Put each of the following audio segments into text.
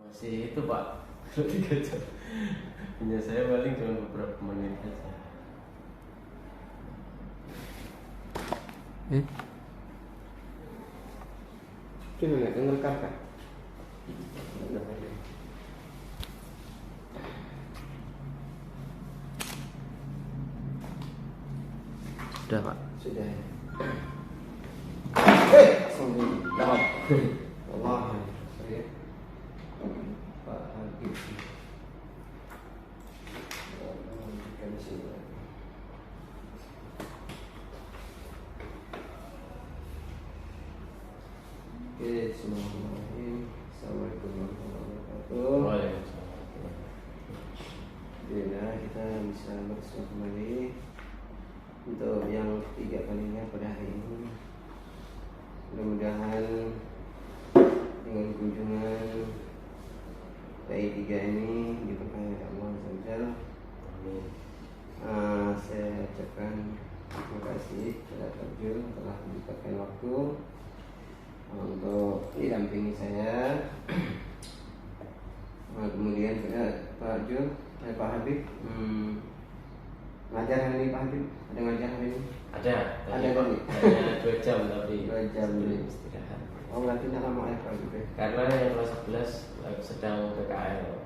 Masih itu Pak, kalau 3 jam punya saya paling cuma beberapa menit aja. Coba nggak ngelengkap kan? Sudah Pak. Sudah. Langsung dapat. Allah. Sorry ya. Pak Habib. Kan sini. Oke, Bismillahirrahmanirrahim. Assalamualaikum warahmatullahi wabarakatuh. Waalaikumsalam. Alhamdulillah kita bisa bersua kembali untuk yang ketiga kalinya pada hari ini. Mudah-mudahan dengan kunjungan PI3 ini diberkahi oleh Allah SWT. Saya ucapkan terima kasih kepada Pak Jul telah menyempatkan waktu untuk didampingi saya. Kemudian Pak Jul, Pak Habib, ngajar hari ini Pak Habib? Ada ngajar hari ini? Ada Ada Pak. tadi? Hanya 2 jam tapi 2 jam sebelum istirahat. Oh berarti tidak lama ya Pak Habib ya? Karena yang kelas 11 sedang PKL.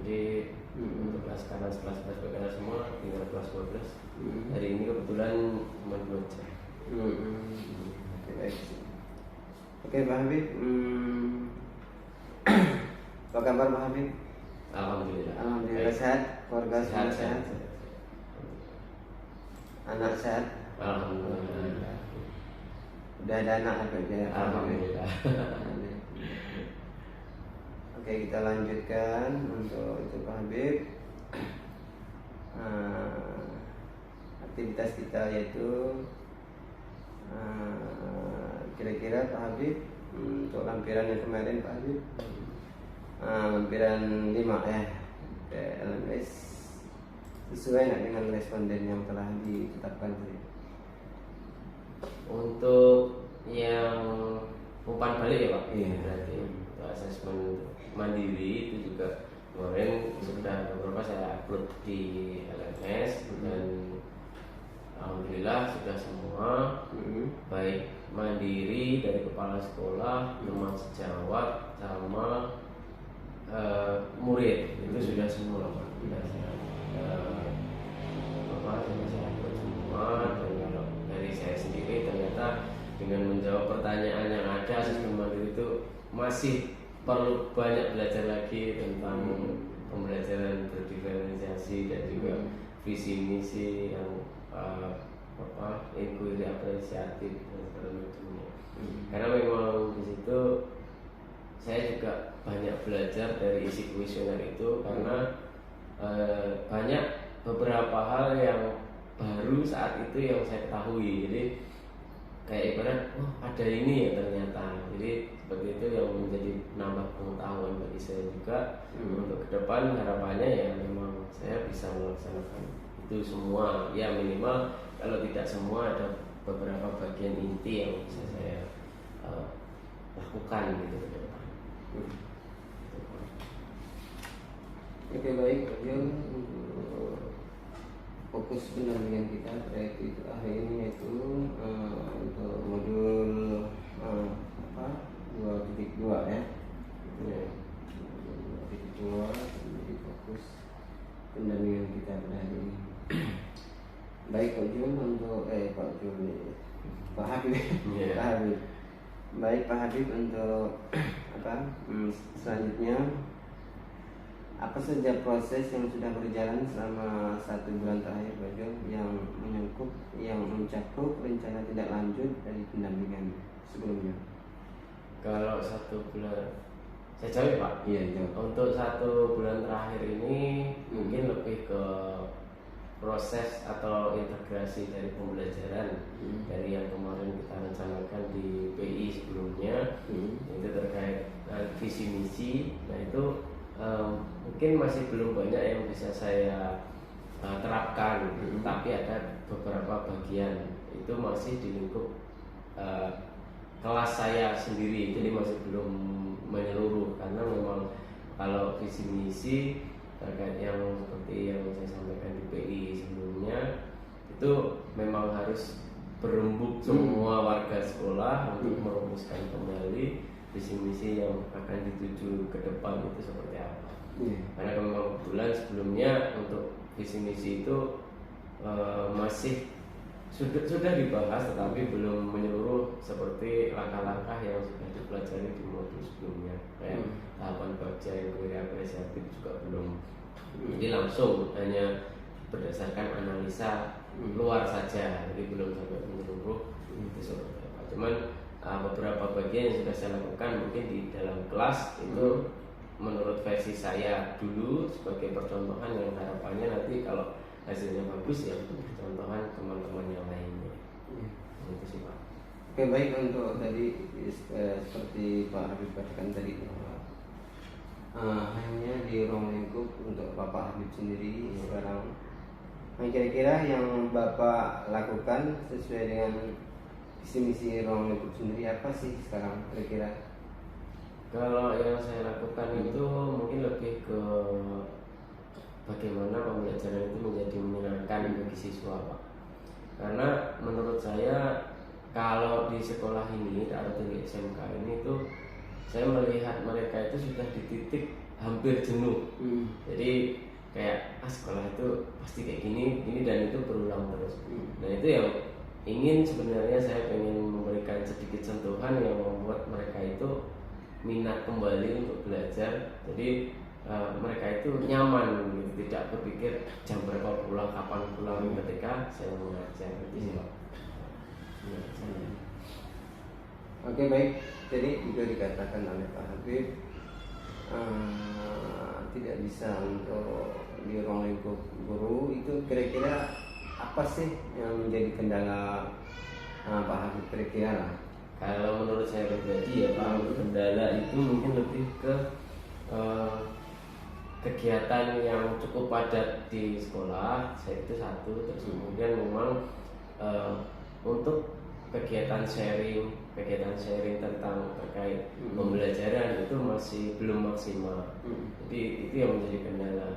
Jadi untuk kelas kanan kelas PKL semua tinggal kelas 12. Hari ini kebetulan cuma 2 jam. Oke, baik. Oke Pak Habib, apa kabar Pak Habib? Alhamdulillah. Alhamdulillah Baik. sehat, keluarga semua Sehat. sehat, anak sehat. Alhamdulillah. Udah ada anak apa ya? Alhamdulillah. Oke, kita lanjutkan untuk itu Pak Habib. Aktivitas kita yaitu kira-kira Pak Habib untuk lampiran yang kemarin Pak Habib, lampiran 5 ya, LMS sesuai nggak dengan responden yang telah ditetapkan tadi? Untuk yang umpan balik ya Pak, Iya. berarti untuk asesmen mandiri itu juga kemarin sudah beberapa saya upload di LMS dan alhamdulillah sudah semua, baik mandiri dari kepala sekolah, teman sejawat sama murid itu sudah semua Pak. Sudah saya upload semua, dan kalau dari saya sendiri ternyata dengan menjawab pertanyaan yang ada sistem mandiri itu masih perlu banyak belajar lagi tentang pembelajaran berdiferensiasi dan juga visi misi yang inquiry apresiatif dan segala macamnya. Karena memang di situ saya juga banyak belajar dari isi kuesioner itu karena banyak beberapa hal yang baru saat itu yang saya ketahui. Jadi kayak ibarat ada ini ya ternyata. Jadi seperti itu yang menjadi nambah pengetahuan bagi saya juga. Untuk ke depan harapannya ya memang saya bisa melaksanakan itu semua ya, minimal kalau tidak semua ada beberapa bagian inti yang bisa saya lakukan gitu ke depan. Oke, baik Pak Jul, untuk fokus pendampingan kita pada itu hari ini yaitu untuk modul 2.2 ya. 2.2 menjadi fokus pendampingan kita pada hari ini. Baik Pak Jul, untuk Pak Habib. Yeah. Pak Habib. Baik Pak Habib, untuk selanjutnya apa saja proses yang sudah berjalan selama 1 bulan terakhir Pak Jul yang mencakup rencana tidak lanjut dari pendampingan sebelumnya? Kalau 1 bulan saya jawab ya Pak. Iya, jawab. Untuk 1 bulan terakhir ini mungkin lebih ke proses atau integrasi dari pembelajaran dari yang kemarin kita rencanakan di PI sebelumnya, itu terkait visi misi. Nah itu mungkin masih belum banyak yang bisa saya terapkan, tapi ada beberapa bagian itu masih di lingkup kelas saya sendiri, jadi masih belum menyeluruh, karena memang kalau visi misi terkait yang seperti yang saya sampaikan di PI sebelumnya itu memang harus berembuk semua warga sekolah untuk merumuskan kembali visi misi yang akan dituju ke depan itu seperti apa. Karena memang kebetulan sebelumnya untuk visi misi itu masih sudah dibahas tetapi belum menyeluruh seperti langkah-langkah yang sudah dipelajari di modul sebelumnya, kayak tahapan baca yang apresiatif juga belum. Jadi langsung hanya berdasarkan analisa luar saja, jadi belum sampai menyeluruh itu seperti apa. Cuman beberapa bagian yang sudah saya lakukan mungkin di dalam kelas itu menurut versi saya dulu sebagai percontohan yang harapannya nanti kalau hasilnya bagus ya untuk percontohan teman-teman yang lainnya. Itu sih Pak. Oke, baik. Untuk tadi seperti Pak Habib katakan tadi hanya di ruang lingkup untuk Bapak Habib sendiri sekarang. Nah, kira-kira yang Bapak lakukan sesuai dengan visi misi ruang lingkup sendiri apa sih sekarang kira-kira? Kalau yang saya lakukan itu mungkin lebih ke bagaimana pembelajaran itu menjadi menyenangkan bagi siswa Pak. Karena menurut saya kalau di sekolah ini atau di SMK ini tuh saya melihat mereka itu sudah di titik hampir jenuh. Jadi kayak sekolah itu pasti kayak gini dan itu berulang terus. Nah itu yang ingin sebenarnya saya pengen memberikan sedikit sentuhan yang membuat mereka itu minat kembali untuk belajar. Jadi mereka itu nyaman gitu, tidak berpikir jam berapa pulang, kapan pulang ketika saya mengajar gitu. Oke, baik. Jadi juga dikatakan oleh Pak Habib tidak bisa untuk di ruang lingkup guru itu kira-kira apa sih yang menjadi kendala Pak Habib kira-kira lah? Kalau menurut saya pribadi ya Pak, kendala itu mungkin lebih ke kegiatan yang cukup padat di sekolah, saya itu satu. Terus kemudian memang untuk kegiatan sharing tentang terkait pembelajaran itu masih belum maksimal. Jadi itu yang menjadi kendala.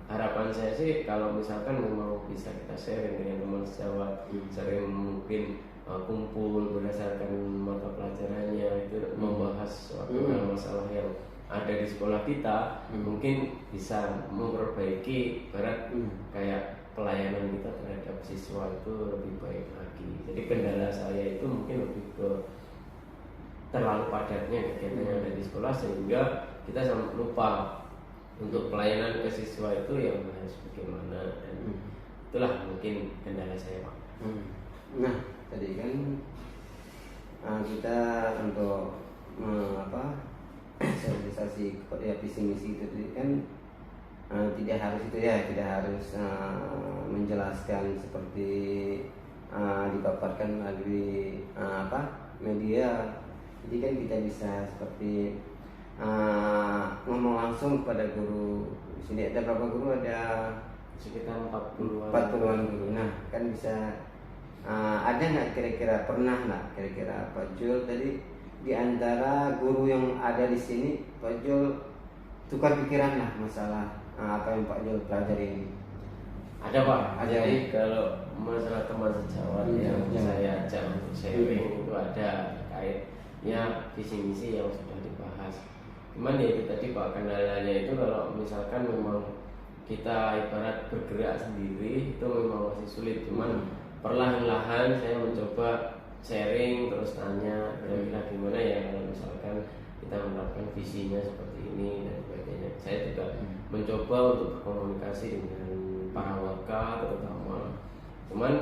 Harapan saya sih kalau misalkan memang bisa kita sharing dengan teman sejawat, sering mungkin kumpul berdasarkan mata pelajarannya itu membahas suatu masalah yang ada di sekolah kita, mungkin bisa memperbaiki berat kayak pelayanan kita terhadap siswa itu lebih baik lagi. Jadi kendala saya itu mungkin lebih ke terlalu padatnya kegiatan yang ada di sekolah sehingga kita sampai lupa untuk pelayanan ke siswa itu yang harus bagaimana, dan itulah mungkin kendala saya Pak. Nah tadi kan kita untuk sosialisasi visi misi itu kan tidak harus menjelaskan seperti dipaparkan melalui media. Jadi kan kita bisa seperti ngomong langsung kepada guru. Di sini ada berapa guru? Ada sekitar 40-an guru. Nah kan bisa ada nggak kira-kira, pernah nggak kira-kira Pak Jul tadi di antara guru yang ada di sini Pak Jul tukar pikiran lah masalah apa yang Pak Jul pelajari ini? Ada Pak. Jadi kalau masalah teman sejawat yang saya ajak untuk sharing itu ada terkaitnya visi misi yang sudah dibahas. Cuman ya itu tadi Pak, kendalanya itu kalau misalkan memang kita ibarat bergerak sendiri itu memang masih sulit. Cuman perlahan-lahan saya mencoba sharing, terus tanya kira-kira gimana ya kalau misalkan kita menerapkan visinya seperti ini dan sebagainya. Saya juga mencoba untuk berkomunikasi dengan para warga terutama. Cuman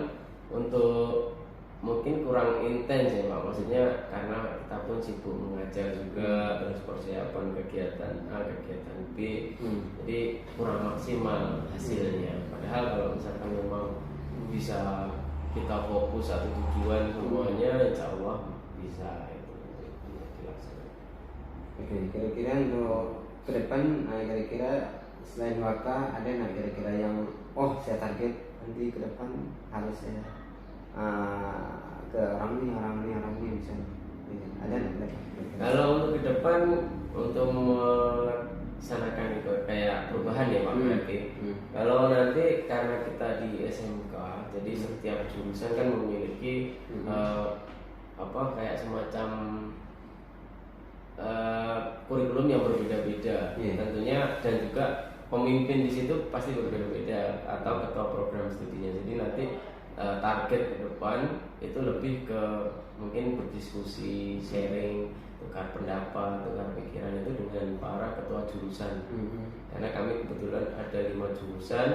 untuk mungkin kurang intens ya Pak, maksudnya karena kita pun sibuk mengajar juga, terus persiapan kegiatan A, kegiatan B, jadi kurang maksimal hasilnya. Padahal kalau misalkan memang bisa kita fokus satu tujuan semuanya, insya Allah bisa itu dilaksanakan. Oke, kira-kira untuk ke depan, kira-kira selain Waka ada nggak kira-kira yang saya target nanti ke depan harus saya ke orang ini misalnya? Ada nggak? Kalau untuk ke depan untuk melaksanakan itu kayak perubahan ya Pak berarti. Kalau nanti karena kita di SMK, jadi setiap jurusan kan memiliki apa kayak semacam kurikulum yang berbeda-beda, tentunya, dan juga pemimpin di situ pasti berbeda-beda atau ketua program studinya. Jadi nanti target ke depan itu lebih ke mungkin berdiskusi, sharing, tukar pendapat, tukar pikiran itu dengan para ketua jurusan. Karena kami kebetulan ada 5 jurusan,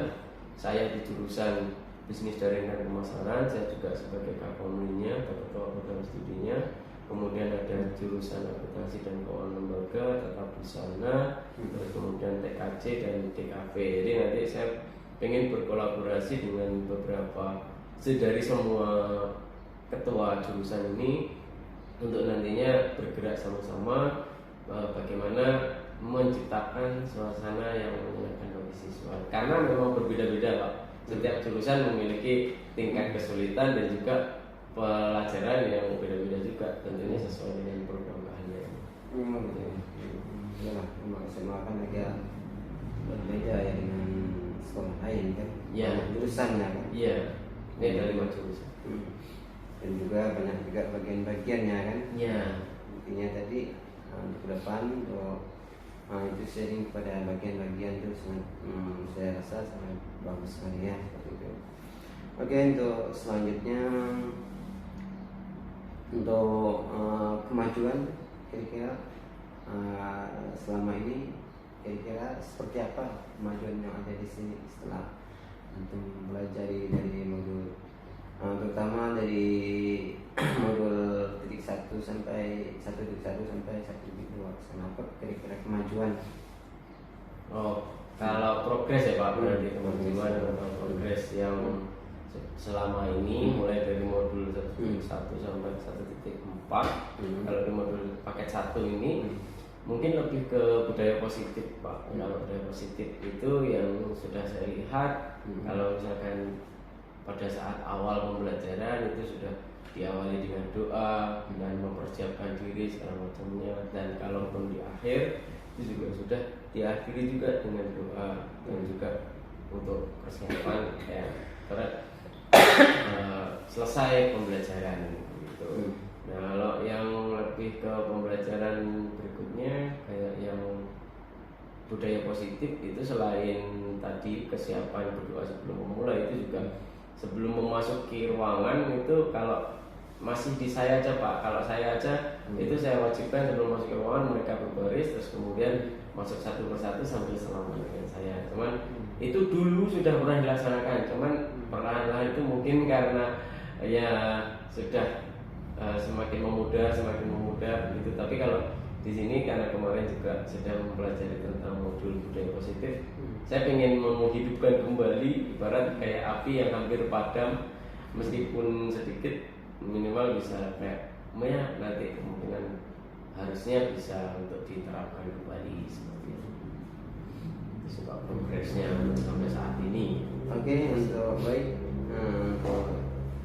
saya di jurusan bisnis daring dan pemasaran, saya juga sebagai kakonwinya atau ketua program studinya. Kemudian ada jurusan akuntansi dan keuangan lembaga, tata busana, terus kemudian TKJ dan DKV. Jadi nanti saya ingin berkolaborasi dengan beberapa dari semua ketua jurusan ini untuk nantinya bergerak sama-sama bagaimana menciptakan suasana yang menyenangkan bagi siswa. Karena memang berbeda-beda Pak. Setiap jurusan memiliki tingkat kesulitan dan juga pelajaran yang beda-beda juga, tentunya sesuai dengan program keahlian. Ya, memang SMA kan agak berbeda ya dengan sekolah lain kan. Ya. Jurusannya kan. Iya. Ini ada 5 jurusan. Dan juga banyak juga bagian-bagiannya kan. Iya. Intinya tadi untuk depan untuk itu sharing kepada bagian-bagian itu sangat saya rasa sangat bagus sekali ya seperti itu. Oke, untuk selanjutnya untuk kemajuan kira-kira selama ini kira-kira seperti apa kemajuan yang ada di sini setelah antum belajar dari modul terutama dari modul 1 sampai 1.1 sampai 1.2. Kenapa kira-kira kemajuan? Oh, kalau progres ya Pak, berarti kemajuan atau progres yang selama ini mulai dari modul 1 sampai 1.4. Kalau di modul paket 1 ini mungkin lebih ke budaya positif Pak. Kalau budaya positif itu yang sudah saya lihat, kalau misalkan pada saat awal pembelajaran itu sudah diawali dengan doa dan mempersiapkan diri segala macamnya, dan kalaupun di akhir itu juga sudah diakhiri juga dengan doa dan juga untuk persiapan ya selesai pembelajaran gitu. Nah, kalau yang lebih ke pembelajaran berikutnya kayak yang budaya positif itu selain tadi kesiapan berdoa sebelum memulai, itu juga sebelum memasuki ruangan itu kalau masih di saya aja Pak, kalau saya aja itu saya wajibkan sebelum masuk ke ruangan mereka berbaris, terus kemudian masuk satu persatu sambil salaman dengan saya. Cuman itu dulu sudah pernah dilaksanakan, cuman perlahan-lahan itu mungkin karena ya sudah semakin memudar gitu. Tapi kalau di sini karena kemarin juga sedang mempelajari tentang modul budaya positif, saya ingin menghidupkan kembali, ibarat kayak api yang hampir padam, meskipun sedikit minimal bisa kayak ya nanti kemungkinan harusnya bisa untuk diterapkan kembali seperti itu. Sebab progresnya sampai saat ini. Oke, untuk baik,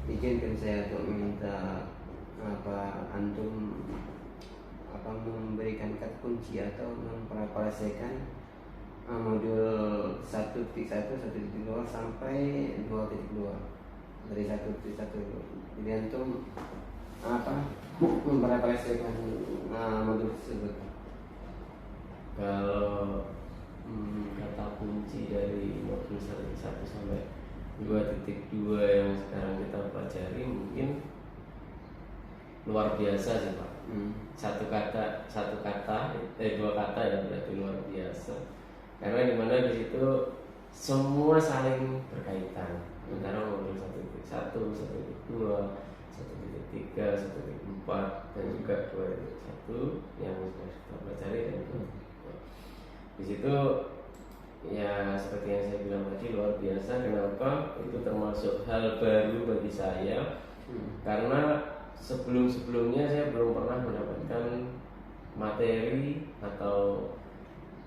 izinkan saya untuk meminta antum memberikan kata kunci atau memparafrasekan modul 1.1, 1.2 sampai 2.2 dari 1.1. Jadi antum memparafrasekan modul tersebut. Kalau kata kunci dari modul 1 sampai 2.2 yang sekarang kita pelajari mungkin luar biasa sih Pak. Dua kata ya berarti luar biasa. Karena dimana di situ semua saling berkaitan antara modul 1.1, 1.2, 1.3, 1.4 dan juga 2.1 yang sudah kita pelajari dan di situ ya seperti yang saya bilang tadi luar biasa. Kenapa? Itu termasuk hal baru bagi saya karena sebelum-sebelumnya saya belum pernah mendapatkan materi atau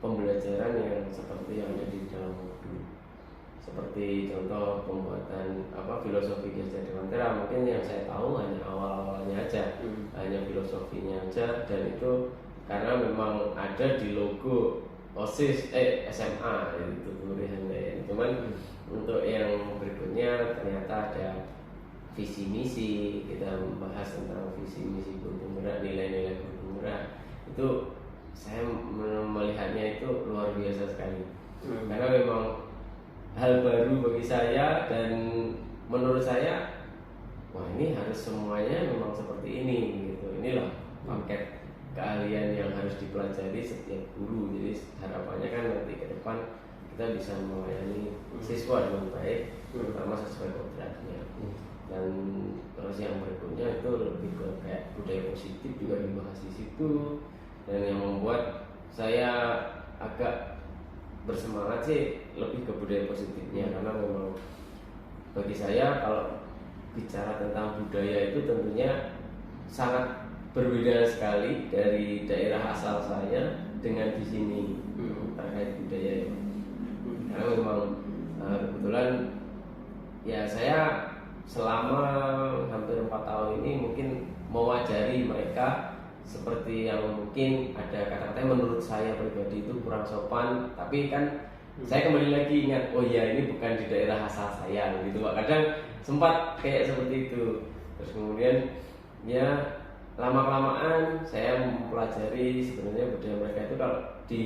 pembelajaran yang seperti yang ada di dalam modul. seperti contoh pembuatan filosofi Gajah Dewantara, mungkin yang saya tahu hanya awal-awalnya aja, hanya filosofinya aja, dan itu karena memang ada di logo OSIS SMA itu tulisannya. Cuman untuk yang berikutnya ternyata ada visi misi, kita membahas tentang visi misi guru penggerak, nilai-nilai guru penggerak, itu saya melihatnya itu luar biasa sekali. Karena memang hal baru bagi saya, dan menurut saya wah ini harus semuanya memang seperti ini gitu. Inilah paket keahlian yang harus dipelajari setiap guru. Jadi harapannya kan nanti ke depan kita bisa melayani siswa dengan baik, terutama sesuai kodratnya. Dan terus yang berikutnya itu lebih ke kayak budaya positif juga dibahas di situ, dan yang membuat saya agak bersemangat sih lebih ke budaya positifnya, karena memang bagi saya kalau bicara tentang budaya itu tentunya sangat berbeda sekali dari daerah asal saya dengan di sini terkait budaya itu. Karena memang kebetulan ya saya selama hampir 4 tahun ini mungkin mewajari mereka seperti yang mungkin ada kata-kata yang menurut saya pribadi itu kurang sopan, tapi kan saya kembali lagi ingat, oh ya ini bukan di daerah asal saya gitu Pak. Kadang sempat kayak seperti itu. Terus kemudian ya lama-kelamaan saya mempelajari sebenarnya budaya mereka itu kalau di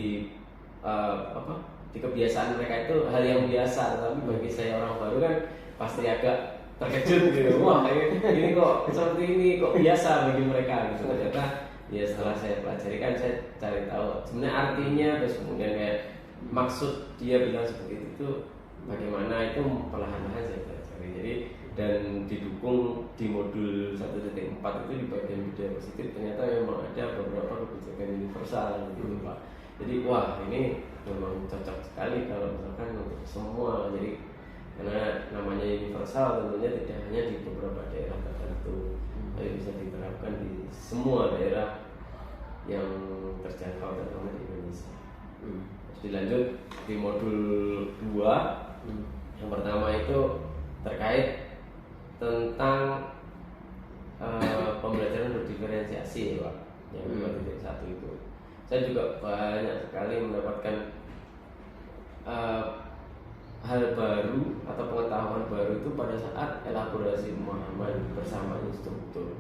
di kebiasaan mereka itu hal yang biasa, tapi bagi saya orang baru kan pasti agak terkejut gitu. Wah ini kok seperti ini, kok biasa bagi mereka gitu. Ternyata ya setelah saya pelajari kan saya cari tahu sebenarnya artinya, terus kemudian kayak maksud dia bilang seperti itu bagaimana, itu perlahan-lahan saya pelajari. Jadi dan didukung di modul 1.4 itu di bagian budaya positif ternyata memang ada beberapa kebijakan universal gitu Pak. Jadi wah ini memang cocok sekali kalau misalkan untuk semua. Jadi karena namanya universal tentunya tidak hanya di beberapa daerah tertentu, tapi bisa diterapkan di semua daerah yang terjangkau terutama di Indonesia. Terus dilanjut di modul 2, yang pertama itu terkait tentang pembelajaran berdiferensiasi ya Pak, yang 2.1 itu. Saya juga banyak sekali mendapatkan hal baru atau pengetahuan baru itu pada saat elaborasi pemahaman bersama instruktur.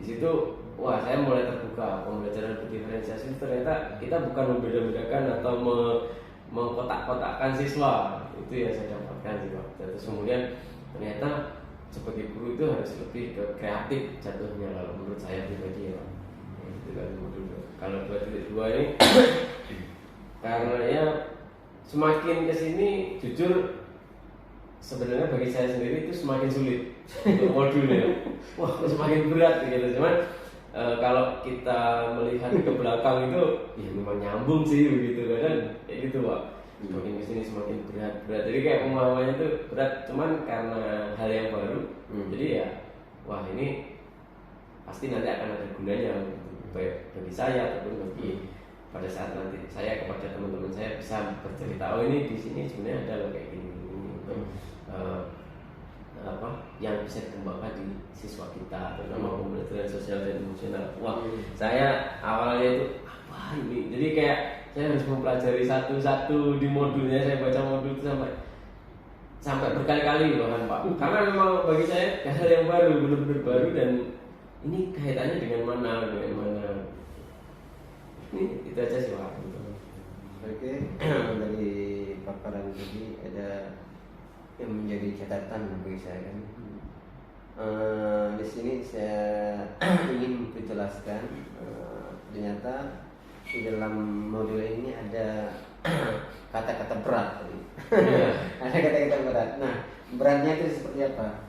Di situ wah saya mulai terbuka, pembelajaran berdiferensiasi itu ternyata kita bukan membeda-bedakan atau mengkotak-kotakkan siswa. Itu yang saya dapatkan sih Pak. Terus kemudian ternyata sebagai guru itu harus lebih ke kreatif jatuhnya kalau menurut saya pribadi ya Pak. Itu kan modul. Kalau 2.2 ini karena ya semakin kesini jujur sebenarnya bagi saya sendiri itu semakin sulit untuk modulnya. Wah semakin berat gitu. Cuman kalau kita melihat ke belakang itu ya memang nyambung sih begitu kan, kayak gitu Pak. Semakin kesini semakin berat. Jadi kayak pemahamannya itu berat, cuman karena hal yang baru. Jadi ya wah ini pasti nanti akan ada gunanya baik bagi saya ataupun bagi pada saat nanti saya kepada teman-teman saya bisa bercerita, oh ini di sini sebenarnya ada loh kayak gini yang bisa dikembangkan di siswa kita, terutama pembelajaran sosial dan emosional. Wah saya awalnya itu apa ini, jadi kayak saya harus mempelajari satu-satu di modulnya, saya baca modul itu sampai berkali-kali bahkan Pak, karena memang bagi saya hal yang baru, benar-benar baru, dan ini kaitannya dengan mana. Ini itu aja sih Pak. Oke, dari paparan tadi ada yang menjadi catatan bagi saya kan. Di sini saya ingin menjelaskan ternyata di dalam modul ini ada kata-kata berat tadi. Ada kata-kata berat. Nah, beratnya itu seperti apa?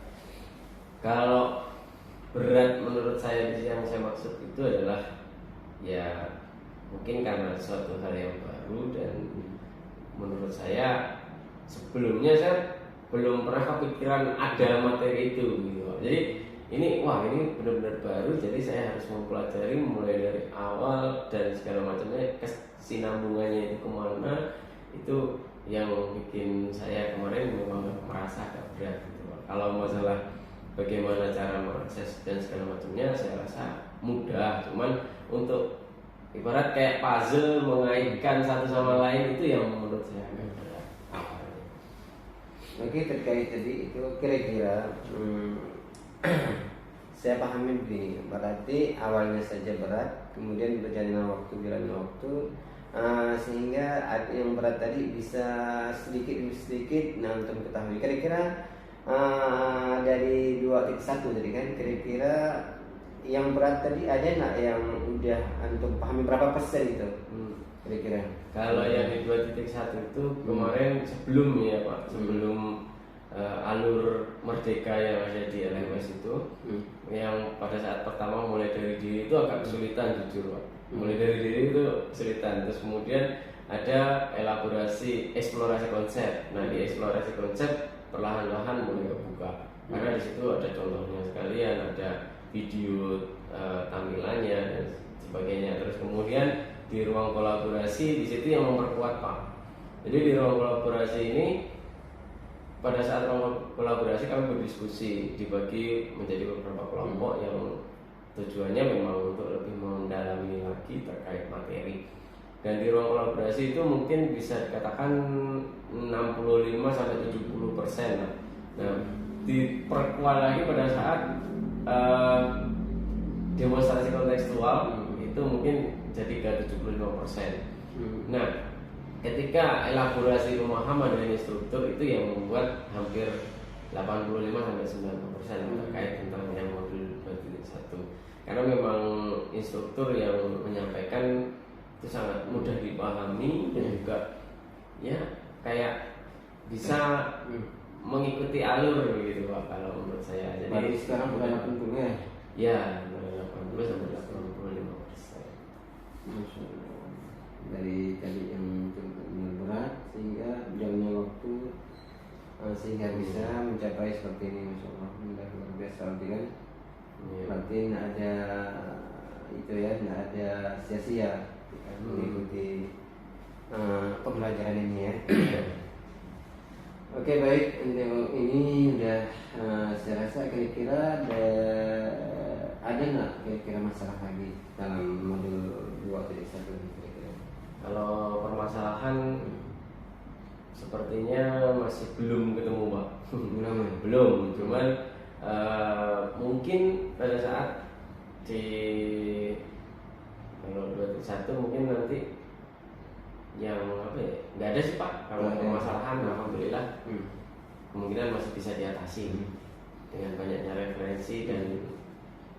Kalau berat menurut saya yang saya maksud itu adalah ya mungkin karena suatu hal yang baru, dan menurut saya sebelumnya saya belum pernah kepikiran ada materi itu gitu. Jadi ini benar-benar baru, jadi saya harus mempelajari mulai dari awal dan segala macamnya, kesinambungannya itu kemana, Itu yang bikin saya kemarin memang merasa agak berat gitu. Kalau masalah bagaimana cara mengakses dan segala macamnya saya rasa mudah, cuman untuk ibarat kayak puzzle mengaitkan satu sama lain itu yang menurut saya agak berat. Oke, terkait tadi itu kira-kira saya pahami begini, berarti awalnya saja berat, kemudian berjalannya waktu, sehingga yang berat tadi bisa sedikit demi sedikit. Nah, untuk mengetahui kira-kira dari 2.1 tadi kan, kira-kira yang berat tadi ada nggak yang udah antum pahami berapa persen gitu kira-kira? Kalau yang di 2.1 itu kemarin sebelum ya Pak, sebelum alur merdeka yang ada di LMS itu, yang pada saat pertama mulai dari diri itu agak kesulitan jujur Pak. Mulai dari diri itu kesulitan, terus kemudian ada elaborasi eksplorasi konsep. Nah di eksplorasi konsep perlahan-lahan mulai kebuka, karena di situ ada contohnya sekalian, ada video tampilannya dan sebagainya. Terus kemudian di ruang kolaborasi di situ yang memperkuat Pak. Jadi di ruang kolaborasi ini pada saat ruang kolaborasi kami berdiskusi, dibagi menjadi beberapa kelompok yang tujuannya memang untuk lebih mendalami lagi terkait materi. Dan di ruang kolaborasi itu mungkin bisa dikatakan 65-70%. Nah, diperkuat lagi pada saat demonstrasi kontekstual itu mungkin jadi ke 75%. Nah, ketika elaborasi pemahaman dan instruktur itu yang membuat hampir 85-90% terkait tentang yang modul 2.1. Karena memang instruktur yang menyampaikan itu sangat mudah dipahami dan juga ya kayak bisa mengikuti alur gitu Pak kalau menurut saya. Jadi sekarang udah 80 ya? Ya, 80-85%. Masya Allah. Dari tadi yang berat sehingga jalannya waktu sehingga bisa mencapai seperti ini, Masya Allah. Luar biasa kan? Berarti nggak ada itu ya, nggak ada sia-sia mengikuti pembelajaran ini ya. Oke, baik, untuk ini udah saya rasa kira-kira ada nggak kira-kira masalah lagi dalam modul 2.1 kira-kira? Kalau permasalahan sepertinya masih belum ketemu Pak. Belum, cuman mungkin pada saat di kalau 2.1 mungkin nanti yang apa ya, nggak ada sih Pak. Kalau permasalahan alhamdulillah kemungkinan masih bisa diatasi dengan banyaknya referensi dan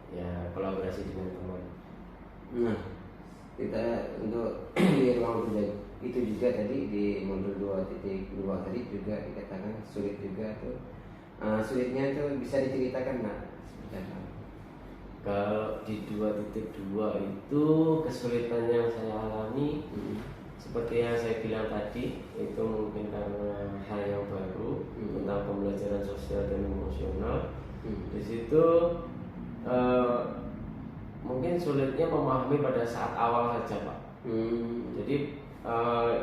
ya kolaborasi dengan teman. Nah, kita untuk di ruang itu juga tadi di modul 2.2 tadi juga dikatakan sulit juga tuh. Sulitnya itu bisa diceritakan nggak? Kalau di 2.2 itu kesulitan yang saya alami seperti yang saya bilang tadi, itu mungkin karena hal yang baru tentang pembelajaran sosial dan emosional. Di situ mungkin sulitnya memahami pada saat awal saja Pak. Jadi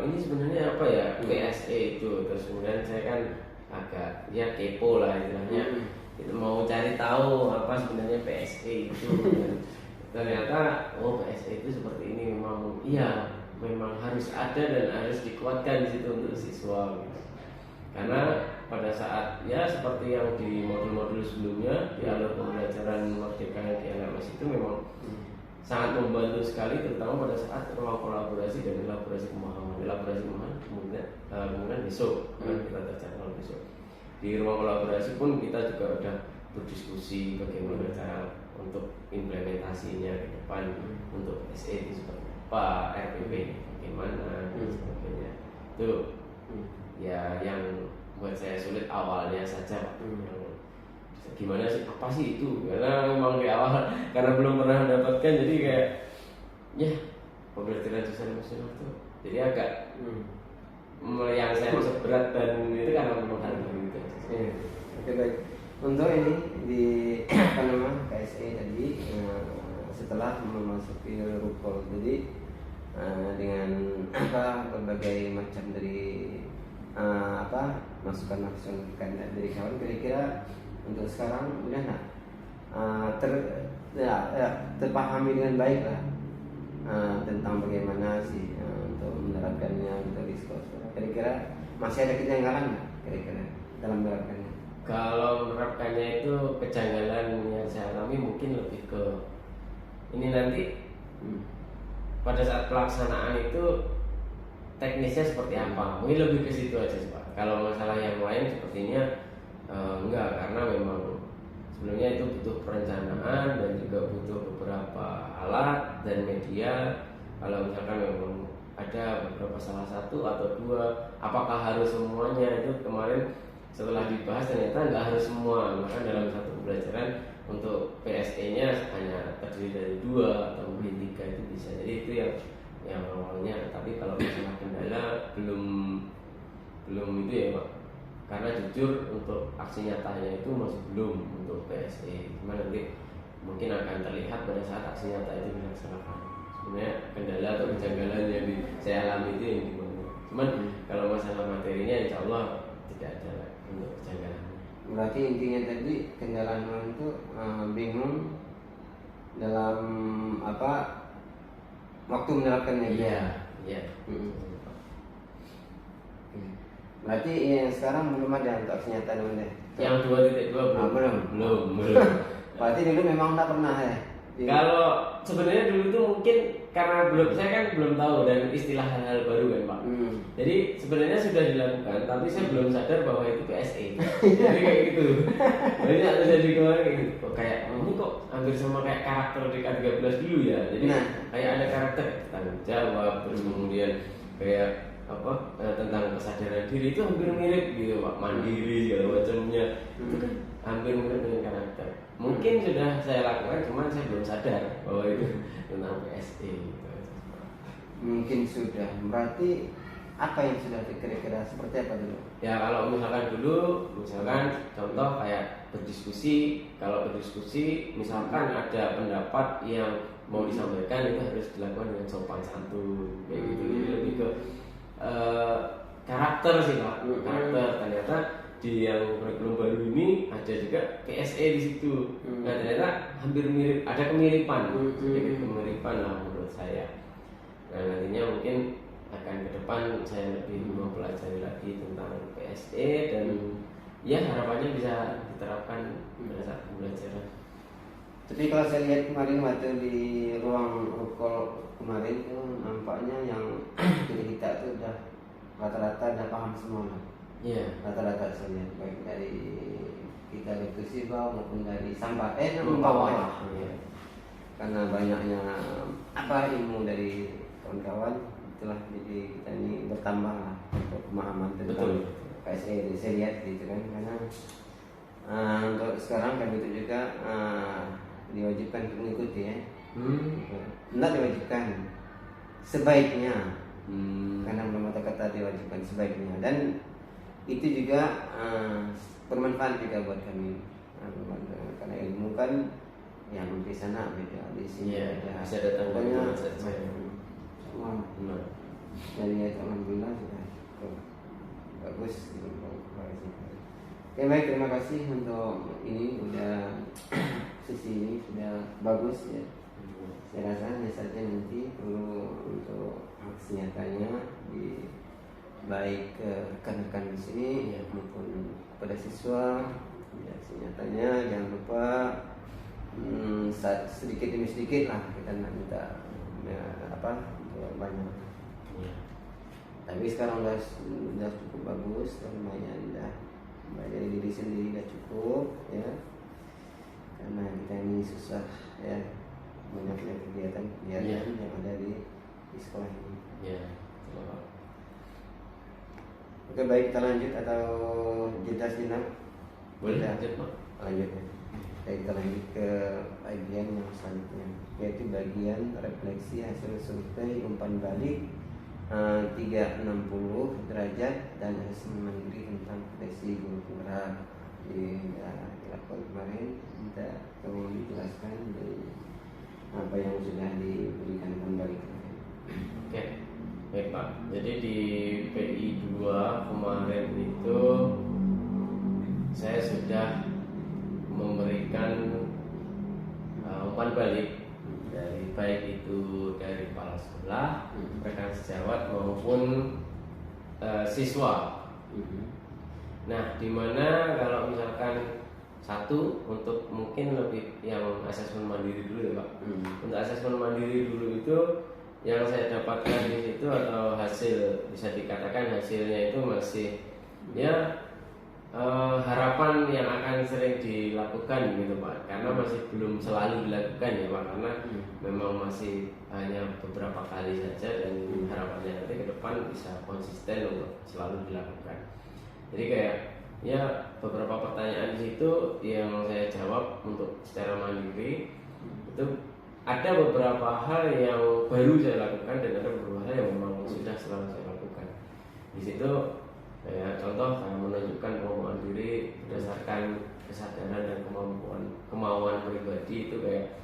ini sebenarnya apa ya, PSE itu. Terus kemudian saya kan agak ya kepo lah istilahnya, itu mau cari tahu apa sebenarnya PSE itu. Dan ternyata PSE itu seperti ini, memang iya, memang harus ada dan harus dikuatkan di situ untuk siswa gitu. Karena pada saat ya seperti yang di modul-modul sebelumnya di alur pembelajaran merdeka yang di LMS itu memang sangat membantu sekali, terutama pada saat ruang kolaborasi dan elaborasi pemahaman kemudian besok kita tercatat besok di ruang kolaborasi pun kita juga udah berdiskusi bagaimana cara untuk implementasinya ke depan, untuk SE itu seperti apa, RPP bagaimana dan sebagainya. Itu ya yang buat saya sulit awalnya saja. Gimana sih, apa sih itu, karena memang di awal karena belum pernah mendapatkan, jadi kayak ya pembelajaran sosial emosional itu jadi agak yang saya masuk berat, dan itu karena memang hal gitu. Oke, baik. Untuk ini di apa namanya KSE tadi setelah memasuki rukun, jadi dengan berbagai macam dari masukan dari kawan. Kira-kira untuk sekarang udah nggak terpahami dengan baik lah tentang bagaimana sih untuk menerapkannya untuk diskurs. Kira-kira masih ada kejanggalan nggak kira-kira dalam menerapkannya? Kalau menerapkannya itu kejanggalan yang saya alami mungkin lebih ke ini nanti pada saat pelaksanaan itu teknisnya seperti apa, mungkin lebih ke situ aja sih Pak. Kalau masalah yang lain sepertinya enggak, karena memang sebenarnya itu butuh perencanaan dan juga butuh beberapa alat dan media. Kalau misalkan memang ada beberapa salah satu atau dua, apakah harus semuanya, itu kemarin setelah dibahas ternyata nggak harus semua. Maka dalam satu pembelajaran untuk PSE-nya hanya terdiri dari 2 atau mungkin 3 itu bisa. Jadi itu yang awalnya. Tapi kalau masalah kendala belum itu ya Pak. Karena jujur untuk aksi nyatanya itu masih belum untuk PSE. Cuma nanti mungkin akan terlihat pada saat aksi nyata itu dilaksanakan. Sebenarnya kendala atau kejanggalan yang saya alami itu yang gimana. Cuman kalau masalah materinya insya Allah tidak ada untuk kejanggalan. Berarti intinya tadi kendala itu bingung dalam waktu menerapkannya. Iya. Berarti yang sekarang belum ada untuk aksi nyata namanya. Yang 2.2 belum. Berarti dulu memang tak pernah ya. Kalau sebenarnya dulu tuh mungkin karena saya kan belum tahu dan istilah hal-hal baru kan Pak. Jadi sebenarnya sudah dilakukan, tapi saya belum sadar bahwa itu PSE. Jadi kayak gitu. Jadi atau jadi kemarin kayak gitu. Kayak ini kok hampir sama kayak karakter di K13 dulu ya. Jadi kayak ada karakter tanggung jawab, terus kemudian kayak tentang kesadaran diri itu hampir mirip gitu Pak, mandiri segala macamnya. Itu kan hampir mirip dengan karakter. Mungkin sudah saya lakukan, cuman saya belum sadar bahwa itu tentang PSE gitu. Mungkin sudah. Berarti apa yang sudah kira-kira seperti apa dulu? Ya kalau misalkan contoh kayak berdiskusi. Kalau berdiskusi misalkan ada pendapat yang mau disampaikan, itu harus dilakukan dengan sopan santun kayak gitu. Jadi lebih ke karakter sih Pak. Karakter ternyata di yang kurikulum baru ini ada juga PSE di situ. Nah ternyata hampir mirip, ada kemiripan, sedikit kemiripan lah menurut saya. Nah nantinya mungkin akan ke depan saya lebih mempelajari lagi tentang PSE dan ya harapannya bisa diterapkan pada saat pembelajaran. Tapi kalau saya lihat kemarin waktu di ruang rukol kemarin itu nampaknya yang kita itu udah rata-rata udah paham semua lah. Iya. Rata-rata saya lihat baik dari kita diskusi maupun dari sampah membawa. Karena banyaknya ilmu dari kawan-kawan, itulah jadi kita ini bertambah lah untuk pemahaman tentang PSE. Saya lihat gitu kan, karena untuk sekarang kami itu juga diwajibkan untuk mengikuti ya. Tidak diwajibkan, sebaiknya. Karena belum ada kata diwajibkan, sebaiknya. Dan itu juga bermanfaat juga buat kami. Karena ilmu kan yang di sana beda, di sini beda. Bisa datang pokoknya saja. Dari alhamdulillah sudah bagus. Oke baik, terima kasih untuk ini udah sesi ini sudah bagus ya. Saya rasa hanya saja nanti perlu untuk aksi nyatanya di baik rekan-rekan di sini maupun kepada siswa. Aksi nyatanya jangan lupa sedikit demi sedikit lah kita minta banyak. Tapi sekarang udah cukup bagus, lumayan dah. Dari diri sendiri udah cukup ya. Karena kita ini susah ya, banyaknya kegiatan yang ada di sekolah ini. Oke baik, kita lanjut atau jeda sejenak? Boleh lanjut Pak. Lanjut ya. Kita lanjut ke bagian yang selanjutnya, yaitu bagian refleksi hasil survei umpan balik 360 derajat dan hasil mandiri tentang profesi guru penggerak. Dilakukan kemarin, minta kamu dijelaskan dari apa yang sudah diberikan kembali kemarin. Oke. Baik Pak, jadi di PI 2 kemarin itu saya sudah memberikan umpan balik dari baik itu dari kepala sekolah, rekan sejawat maupun siswa. Nah, dimana kalau misalkan satu untuk mungkin lebih yang asesmen mandiri dulu ya Pak. Untuk asesmen mandiri dulu itu yang saya dapatkan di situ atau hasil bisa dikatakan hasilnya itu masih ya harapan yang akan sering dilakukan gitu Pak, karena masih belum selalu dilakukan ya Pak, karena memang masih hanya beberapa kali saja dan harapannya nanti ke depan bisa konsisten untuk selalu dilakukan. Jadi kayak ya beberapa pertanyaan di situ yang saya jawab untuk secara mandiri itu ada beberapa hal yang baru saya lakukan dan ada beberapa hal yang memang sudah selalu saya lakukan. Di situ ya contoh saya menunjukkan kemampuan diri berdasarkan kesadaran dan kemauan pribadi itu kayak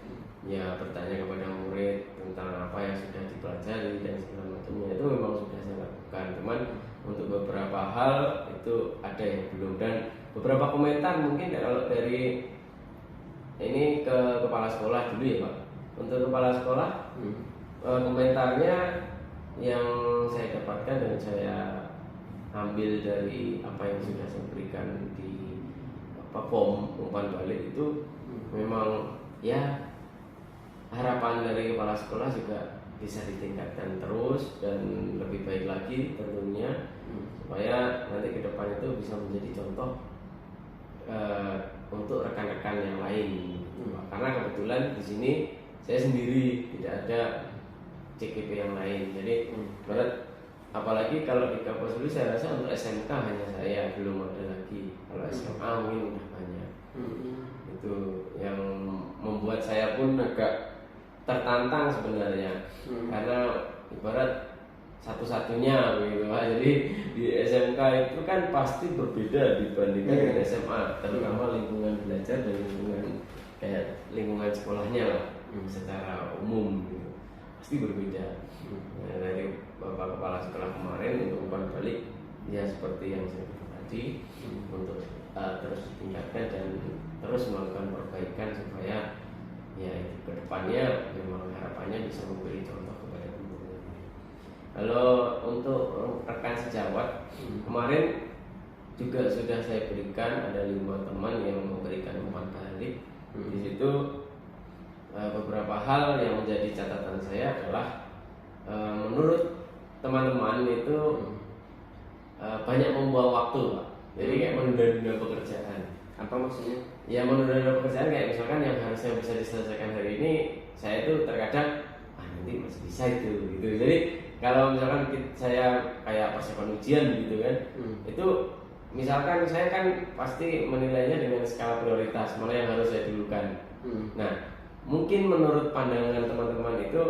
ya bertanya kepada murid tentang apa yang sudah dipelajari dan segala macamnya itu memang sudah saya lakukan. Cuman untuk beberapa hal itu ada yang belum, dan beberapa komentar mungkin kalau dari ini ke kepala sekolah dulu ya Pak. Untuk kepala sekolah komentarnya yang saya dapatkan dan saya ambil dari apa yang sudah saya berikan di form umpan balik itu memang ya harapan dari kepala sekolah juga bisa ditingkatkan terus dan lebih baik lagi tentunya supaya nanti ke depan itu bisa menjadi contoh untuk rekan-rekan yang lain. Karena kebetulan di sini saya sendiri, tidak ada CKP yang lain. Jadi apalagi kalau di kampus dulu saya rasa untuk SMK hanya saya, belum ada lagi. Kalau SMA mungkin udah banyak. Itu yang membuat saya pun agak tertantang sebenarnya, karena ibarat satu-satunya begitu Pak. Jadi di SMK itu kan pasti berbeda dibandingkan dengan SMA, terutama lingkungan belajar dan lingkungan sekolahnya lah secara umum gitu. Pasti berbeda. Nah, dari Bapak Kepala Sekolah kemarin untuk umpan balik ya seperti yang saya bilang tadi, untuk terus ditingkatkan dan terus melakukan perbaikan supaya ya ke depannya memang harapannya bisa memberi contoh kepada guru. Kalau untuk rekan sejawat kemarin juga sudah saya berikan, ada 5 teman yang memberikan umpan balik. Di situ beberapa hal yang menjadi catatan saya adalah menurut teman-teman itu banyak membuang waktu Pak. Jadi kayak menunda-nunda pekerjaan. Apa maksudnya? Ya menunda-nunda pekerjaan kayak misalkan yang harusnya bisa diselesaikan hari ini, saya itu terkadang nanti masih bisa itu gitu. Jadi kalau misalkan saya kayak persiapan ujian gitu kan, itu misalkan saya kan pasti menilainya dengan skala prioritas, mana yang harus saya dulukan. Nah, mungkin menurut pandangan teman-teman itu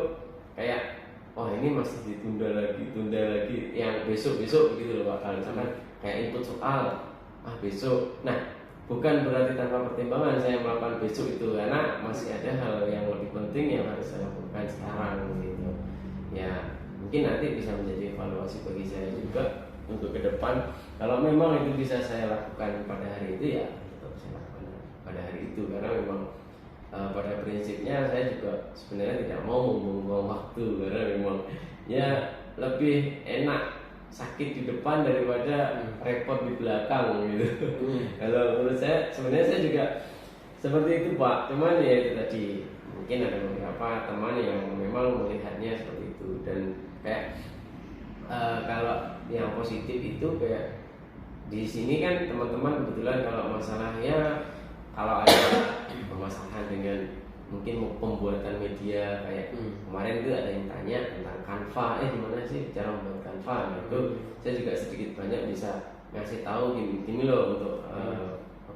kayak ini masih tunda lagi yang besok begitu loh Pak. Kalau misalkan kayak input soal besok. Nah, bukan berarti tanpa pertimbangan saya melakukan besok itu, karena masih ada hal yang lebih penting yang harus saya lakukan sekarang gitu. Ya, mungkin nanti bisa menjadi evaluasi bagi saya juga untuk ke depan. Kalau memang itu bisa saya lakukan pada hari itu, ya tetap saya lakukan pada hari itu, karena memang pada prinsipnya saya juga sebenarnya tidak mau membuang waktu, karena memang ya lebih enak sakit di depan daripada repot di belakang gitu. Kalau menurut saya sebenarnya saya juga seperti itu Pak, cuman ya itu tadi mungkin ada beberapa teman yang memang melihatnya seperti itu. Dan kayak kalau yang positif itu kayak di sini kan teman-teman kebetulan kalau masalahnya kalau ada permasalahan dengan mungkin pembuatan media kayak kemarin itu ada yang tanya tentang Canva, gimana sih cara membuat Canva. Nah, itu saya juga sedikit banyak bisa ngasih tahu gini loh untuk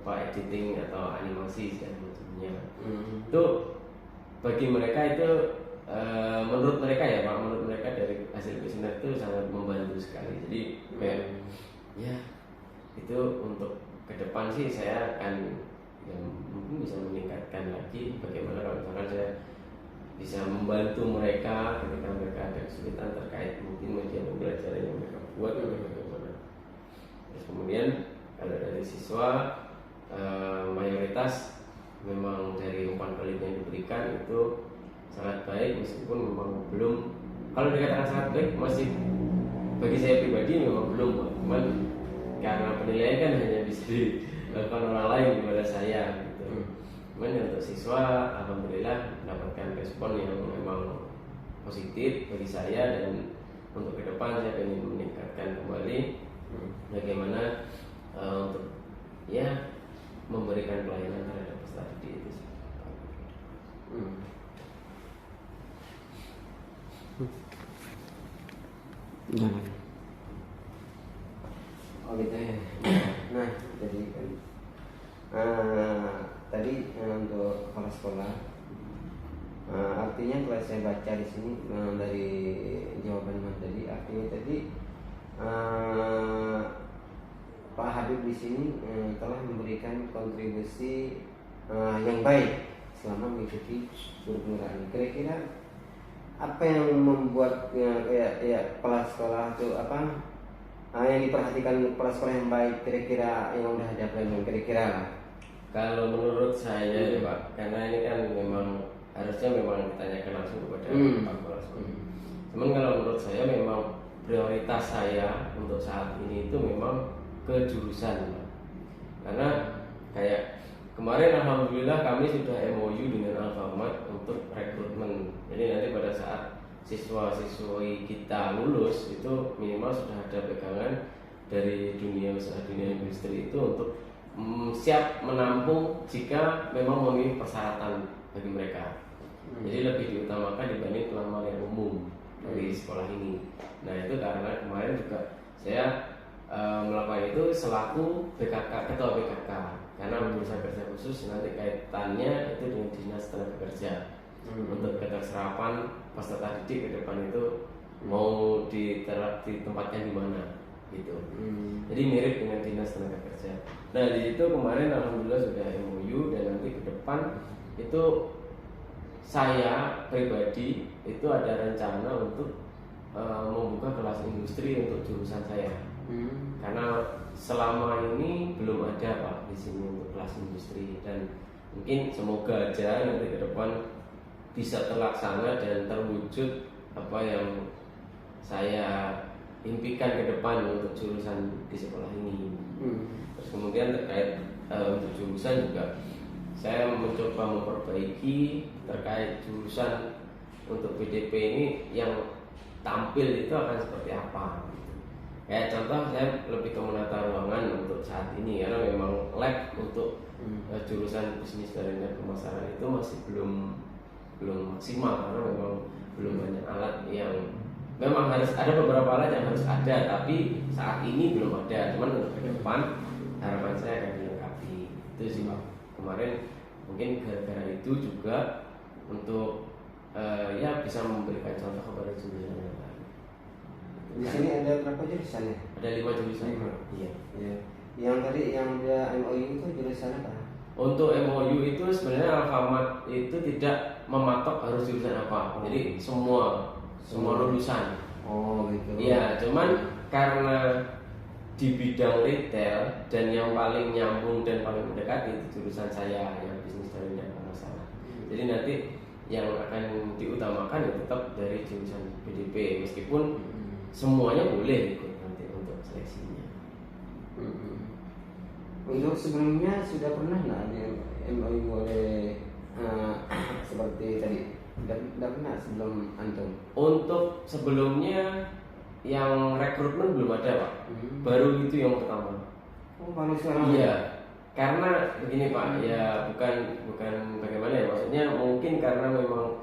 editing atau animasi dan macamnya. Itu bagi mereka itu menurut mereka ya Pak, menurut mereka dari hasil kuesioner itu sangat membantu sekali. Jadi kayak ya itu untuk ke depan sih saya akan yang mungkin bisa meningkatkan lagi bagaimana kalau misalkan saya bisa membantu mereka ketika mereka ada kesulitan terkait mungkin media pembelajaran yang mereka buat atau bagaimana. Terus kemudian kalau dari siswa mayoritas memang dari umpan balik yang diberikan itu sangat baik, meskipun memang belum, kalau dikatakan sangat baik masih bagi saya pribadi memang belum, cuman karena penilaian kan hanya bisa dilakukan orang lain kepada saya gitu. Cuman untuk siswa alhamdulillah mendapatkan respon yang memang positif bagi saya, dan untuk ke depan saya ingin meningkatkan kembali bagaimana untuk ya memberikan pelayanan terhadap peserta didik itu. Oh gitu ya. Nah, jadi kan tadi untuk kepala sekolah, artinya kalau saya baca di sini dari jawaban Mas tadi, artinya tadi Pak Habib di sini telah memberikan kontribusi yang baik selama mengikuti kurikulum. Kira-kira apa yang membuat kepala sekolah itu apa yang diperhatikan kepala sekolah yang baik, kira-kira yang udah ada planning kira-kira? Kalau menurut saya ya Pak, karena ini kan memang harusnya memang ditanyakan langsung kepada Pak Kepala Sekolah. Cuman kalau menurut saya memang prioritas saya untuk saat ini itu memang ke jurusan, Pak. Karena kayak kemarin alhamdulillah kami sudah MOU dengan Alfamart untuk rekrutmen. Jadi nanti pada saat siswa-siswi kita lulus itu minimal sudah ada pegangan dari dunia usaha, dunia industri itu untuk siap menampung jika memang memenuhi persyaratan bagi mereka. Jadi lebih diutamakan dibanding pelamar yang umum dari sekolah ini. Nah itu karena kemarin juga saya melakukan itu selaku BKK, ketua BKK, karena urusan kerja khusus nanti kaitannya itu dengan dinas tenaga kerja. Untuk keterserapan peserta didik ke depan itu mau ditempatkan di mana gitu. Jadi mirip dengan dinas tenaga kerja. Nah di situ kemarin alhamdulillah sudah MOU, dan nanti ke depan itu saya pribadi itu ada rencana untuk membuka kelas industri untuk jurusan saya. Karena selama ini belum ada Pak di sini untuk kelas industri, dan mungkin semoga aja nanti ke depan bisa terlaksana dan terwujud apa yang saya impikan ke depan untuk jurusan di sekolah ini. Terus kemudian terkait untuk jurusan juga saya mencoba memperbaiki terkait jurusan untuk BDP ini yang tampil itu akan seperti apa. Kayak contoh saya lebih ke menata ruangan untuk saat ini, karena memang lab untuk jurusan bisnis dan pemasaran itu masih belum maksimal, karena memang belum banyak alat yang memang harus ada, beberapa alat yang harus ada tapi saat ini belum ada. Cuman untuk ke depan harapan saya akan dilengkapi. Itu sih Pak. Kemarin mungkin gara-gara itu juga untuk ya bisa memberikan contoh kepada jurusan yang lain. Di sini ada berapa jurusannya? Ada 5 jurusan. Iya. Yang tadi yang dia MOU itu jurusan apa? Untuk MOU itu sebenarnya Alfamart itu tidak mematok harus jurusan apa. Jadi semua lulusan. Oh gitu. Iya, cuman karena di bidang retail dan yang paling nyambung dan paling mendekati itu jurusan saya yang bisnis dan pemasaran. Jadi nanti yang akan diutamakan ya tetap dari jurusan BDP, meskipun semuanya boleh ikut nanti untuk seleksinya. Untuk sebelumnya sudah pernah nggak ada MOU oleh seperti tadi? Sudah pernah sebelum antum? Untuk sebelumnya yang rekrutmen belum ada Pak. Baru itu yang pertama. Oh baru sekarang? Iya. Karena begini Pak, ya bukan bagaimana ya, maksudnya mungkin karena memang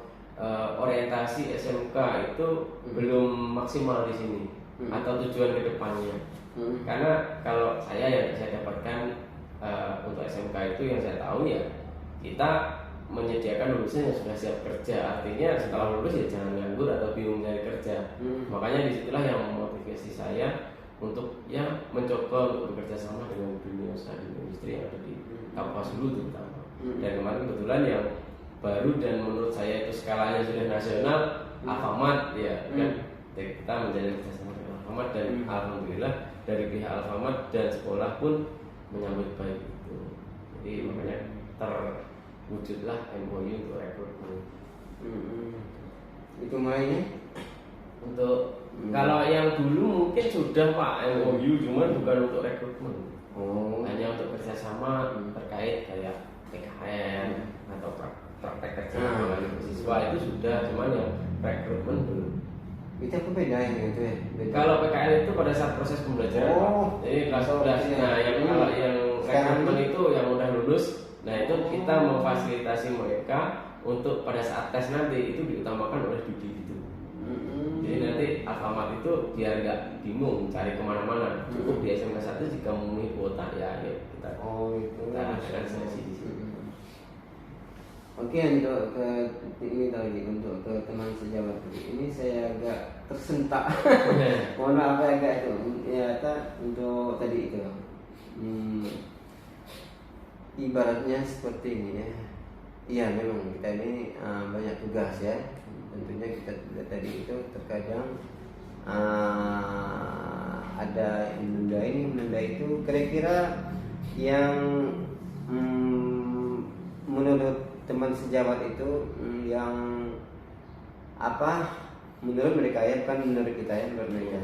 orientasi SMK itu belum maksimal di sini atau tujuan kedepannya. Karena kalau yang saya dapatkan untuk SMK itu yang saya tahu ya kita menyediakan lulusan yang sudah siap kerja. Artinya setelah lulus ya jangan nganggur atau bingung cari kerja. Makanya disitulah yang memotivasi saya untuk ya mencoba untuk bekerja sama dengan dunia usaha dan industri yang ada di Kapuas Hulu terutama. Dan kemarin kebetulan yang baru dan menurut saya itu skalanya sudah nasional, Alfamart ya kan. Kita menjalin kerjasama dengan Alfamart dan alhamdulillah dari pihak Alfamart dan sekolah pun menyambut baik itu. Jadi makanya terwujudlah MOU untuk rekrutmen. Itu mulainya Untuk kalau yang dulu mungkin sudah Pak MOU, cuman bukan untuk rekrutmen. Hanya untuk kerjasama terkait kayak PKN atau praktek kerja dengan siswa itu sudah, cuman yang rekrutmen belum. Itu apa bedanya itu ya? Kalau PKN itu pada saat proses pembelajaran Pak. Jadi kelas 11. Nah, kalau yang rekrutmen itu yang udah lulus, nah itu kita memfasilitasi mereka untuk pada saat tes nanti itu diutamakan oleh Dudi itu. Jadi nanti Alfamart itu biar nggak bingung cari kemana-mana, cukup di SMK 1 jika memenuhi kuota ya ayo kita kita adakan seleksi di sini. Oke, untuk ke ini tadi untuk ke teman sejawat ini saya agak tersentak. Mohon maaf ya agak itu ya untuk tadi itu. Ibaratnya seperti ini ya. Iya memang kita ini banyak tugas ya. Tentunya kita tadi itu terkadang ada menunda itu kira-kira yang menurut teman sejawat itu yang apa menurut mereka ya, bukan menurut kita ya, menurut mereka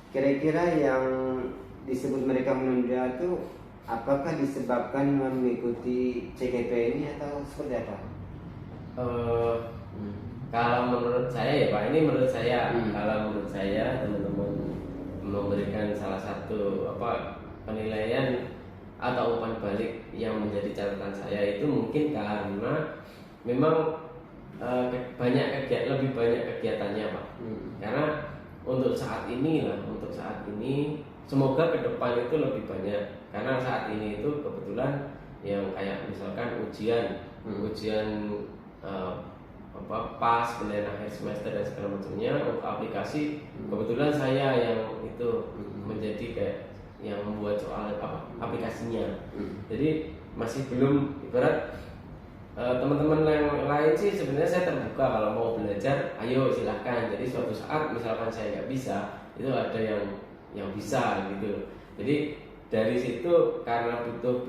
kira-kira yang disebut mereka menunda itu apakah disebabkan mengikuti CGP ini atau seperti apa? Kalau menurut saya ya Pak, ini menurut saya. Kalau menurut saya teman-teman memberikan salah satu penilaian atau umpan balik yang menjadi catatan saya itu mungkin karena memang lebih banyak kegiatannya Pak. Karena untuk saat ini semoga ke depan itu lebih banyak. Karena saat ini itu kebetulan yang kayak misalkan ujian pas penilaian akhir semester dan segala macamnya untuk aplikasi kebetulan saya yang itu menjadi kayak yang membuat soal aplikasinya. Jadi masih belum ibarat teman-teman yang lain sih sebenarnya saya terbuka kalau mau belajar ayo silahkan. Jadi suatu saat misalkan saya nggak bisa itu ada yang bisa gitu. Jadi dari situ karena butuh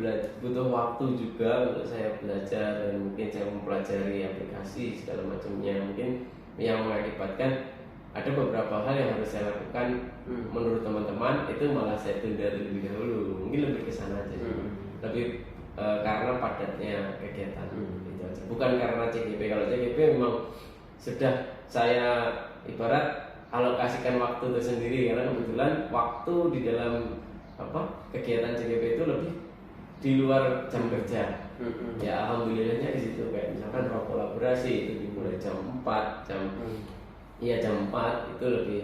waktu juga untuk saya belajar dan mungkin saya mempelajari aplikasi segala macamnya, mungkin yang mengakibatkan ada beberapa hal yang harus saya lakukan menurut teman-teman itu malah saya tunda lebih dahulu, mungkin lebih ke sana aja, lebih karena padatnya kegiatan itu aja, bukan karena CGP. Kalau CGP memang sudah saya ibarat alokasikan waktu tersendiri karena kebetulan waktu di dalam kegiatan CGP itu lebih di luar jam kerja. Ya alhamdulillahnya di situ kayak misalkan kolaborasi itu dimulai jam 4 jam 4 itu lebih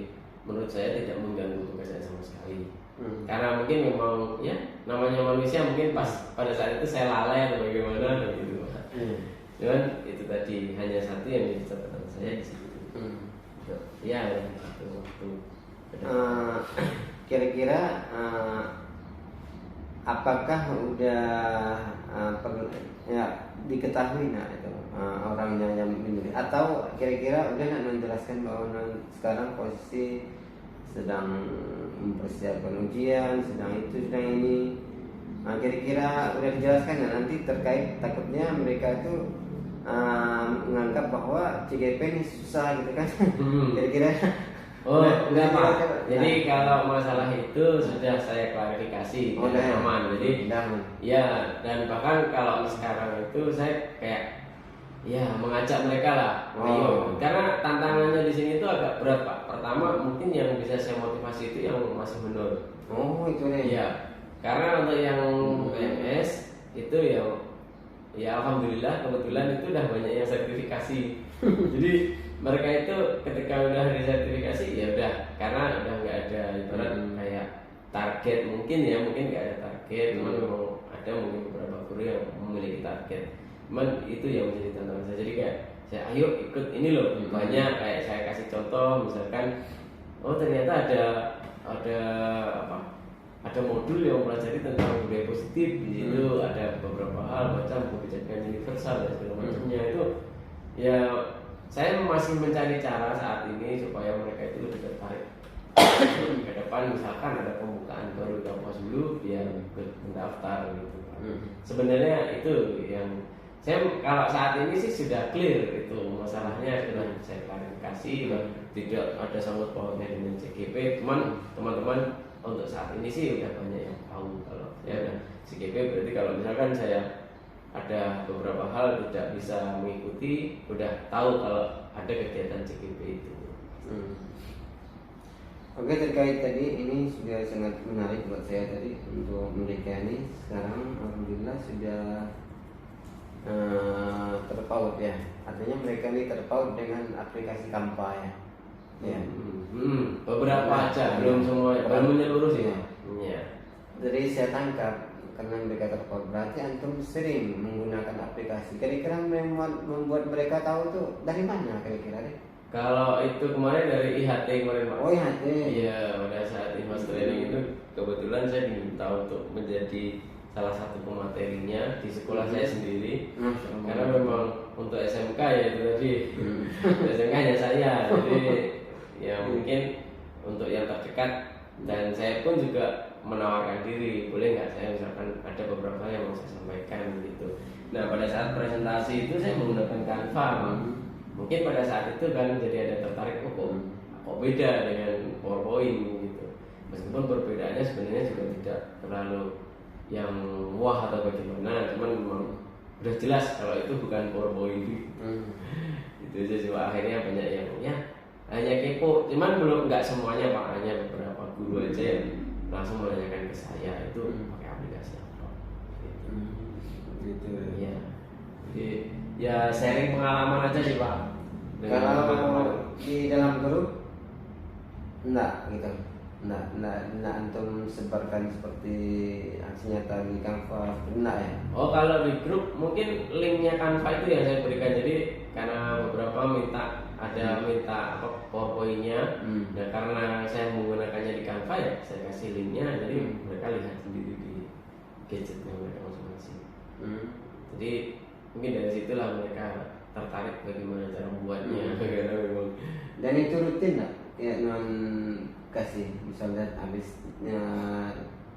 menurut saya tidak mengganggu tugas saya sama sekali. Karena mungkin memang ya namanya manusia mungkin pas pada saat itu saya lalai atau bagaimana gitu. Cuman itu tadi hanya satu yang jadi catatan saya di situ. Ya itu waktu. Kira-kira apakah udah diketahui itu orangnya yang memilih atau kira-kira udah menjelaskan bahwa sekarang posisi sedang mempersiapkan ujian, sedang ini. Kira-kira udah dijelaskan ya nanti terkait takutnya mereka itu menganggap bahwa CGP ini susah gitu kan. Kira-kira enggak Pak. Jadi kalau masalah itu sudah saya klarifikasi dengan aman. Jadi ya dan bahkan kalau sekarang itu saya kayak ya mengajak mereka lah. Ayo. Karena tantangannya di sini itu agak berat Pak. Pertama mungkin yang bisa saya motivasi itu yang masih menurut. Itu nih. Ya. Karena untuk yang PNS itu ya alhamdulillah kebetulan itu udah banyak yang sertifikasi. Jadi mereka itu ketika udah disertifikasi ya udah, karena udah nggak ada ibarat kayak target mungkin nggak ada target, cuman memang ada mungkin beberapa guru yang memiliki target. Cuman itu yang menjadi tantangan saya. Jadi kayak saya ayo ikut ini loh banyak, kayak saya kasih contoh misalkan ternyata ada ada modul yang mempelajari tentang budaya positif. Di situ ada beberapa hal macam kebijakan universal dan segala macamnya. Itu ya saya masih mencari cara saat ini supaya mereka itu lebih tertarik ke depan. Misalkan ada pembukaan baru kampus dulu biar mendaftar gitu. Sebenarnya itu yang saya kalau saat ini sih sudah clear, itu masalahnya sudah saya klarifikasi, tidak ada sangkut pautnya dengan CGP. Cuman teman-teman untuk saat ini sih udah banyak yang tahu kalau ya udah CGP. Berarti kalau misalkan saya ada beberapa hal tidak bisa mengikuti, udah tahu kalau ada kegiatan CGP itu. Oke, terkait tadi ini sudah sangat menarik buat saya tadi untuk mereka ini sekarang alhamdulillah sudah terpaut ya. Artinya mereka ini terpaut dengan aplikasi Canva ya. Ya. Beberapa aja, belum semua, belum menyeluruh sih. Ya. Jadi saya tangkap karena mereka terpaut berarti antum sering menggunakan aplikasi. Kira-kira membuat mereka tahu tuh dari mana kira-kira deh? Kalau itu kemarin dari IHT kemarin Pak. Oh IHT. Iya, pada saat Inmas Training itu kebetulan saya diminta untuk menjadi salah satu pematerinya di sekolah saya sendiri. Karena memang untuk SMK ya itu tadi. SMK hanya saya, jadi ya mungkin untuk yang terdekat, dan saya pun juga menawarkan diri, boleh nggak saya misalkan ada beberapa yang mau saya sampaikan gitu. Nah pada saat presentasi itu saya menggunakan Canva. Mungkin pada saat itu kan jadi ada tertarik, kok beda dengan PowerPoint gitu. Meskipun perbedaannya sebenarnya juga tidak terlalu yang wah atau bagaimana, cuman memang udah jelas kalau itu bukan PowerPoint. Itu aja sih Pak. Akhirnya banyak yang ya hanya kepo, cuman belum nggak semuanya Pak, hanya beberapa guru aja yang langsung menanyakan ke saya itu pakai aplikasi apa. Gitu. Iya. Jadi ya sharing pengalaman aja sih Pak. Kalau di dalam grup enggak gitu, enggak antum sebarkan seperti aksi nyata di Canva, enggak ya? Oh kalau di grup mungkin linknya Canva itu yang saya berikan, jadi karena beberapa minta apa PowerPoint-nya. Nah karena saya menggunakannya di Canva ya saya kasih linknya, jadi mereka lihat sendiri di gadgetnya mereka masing-masing. Jadi mungkin dari situlah mereka tertarik bagaimana cara membuatnya. Karena memang. Dan itu rutin nggak? Ya non kasih misalnya habisnya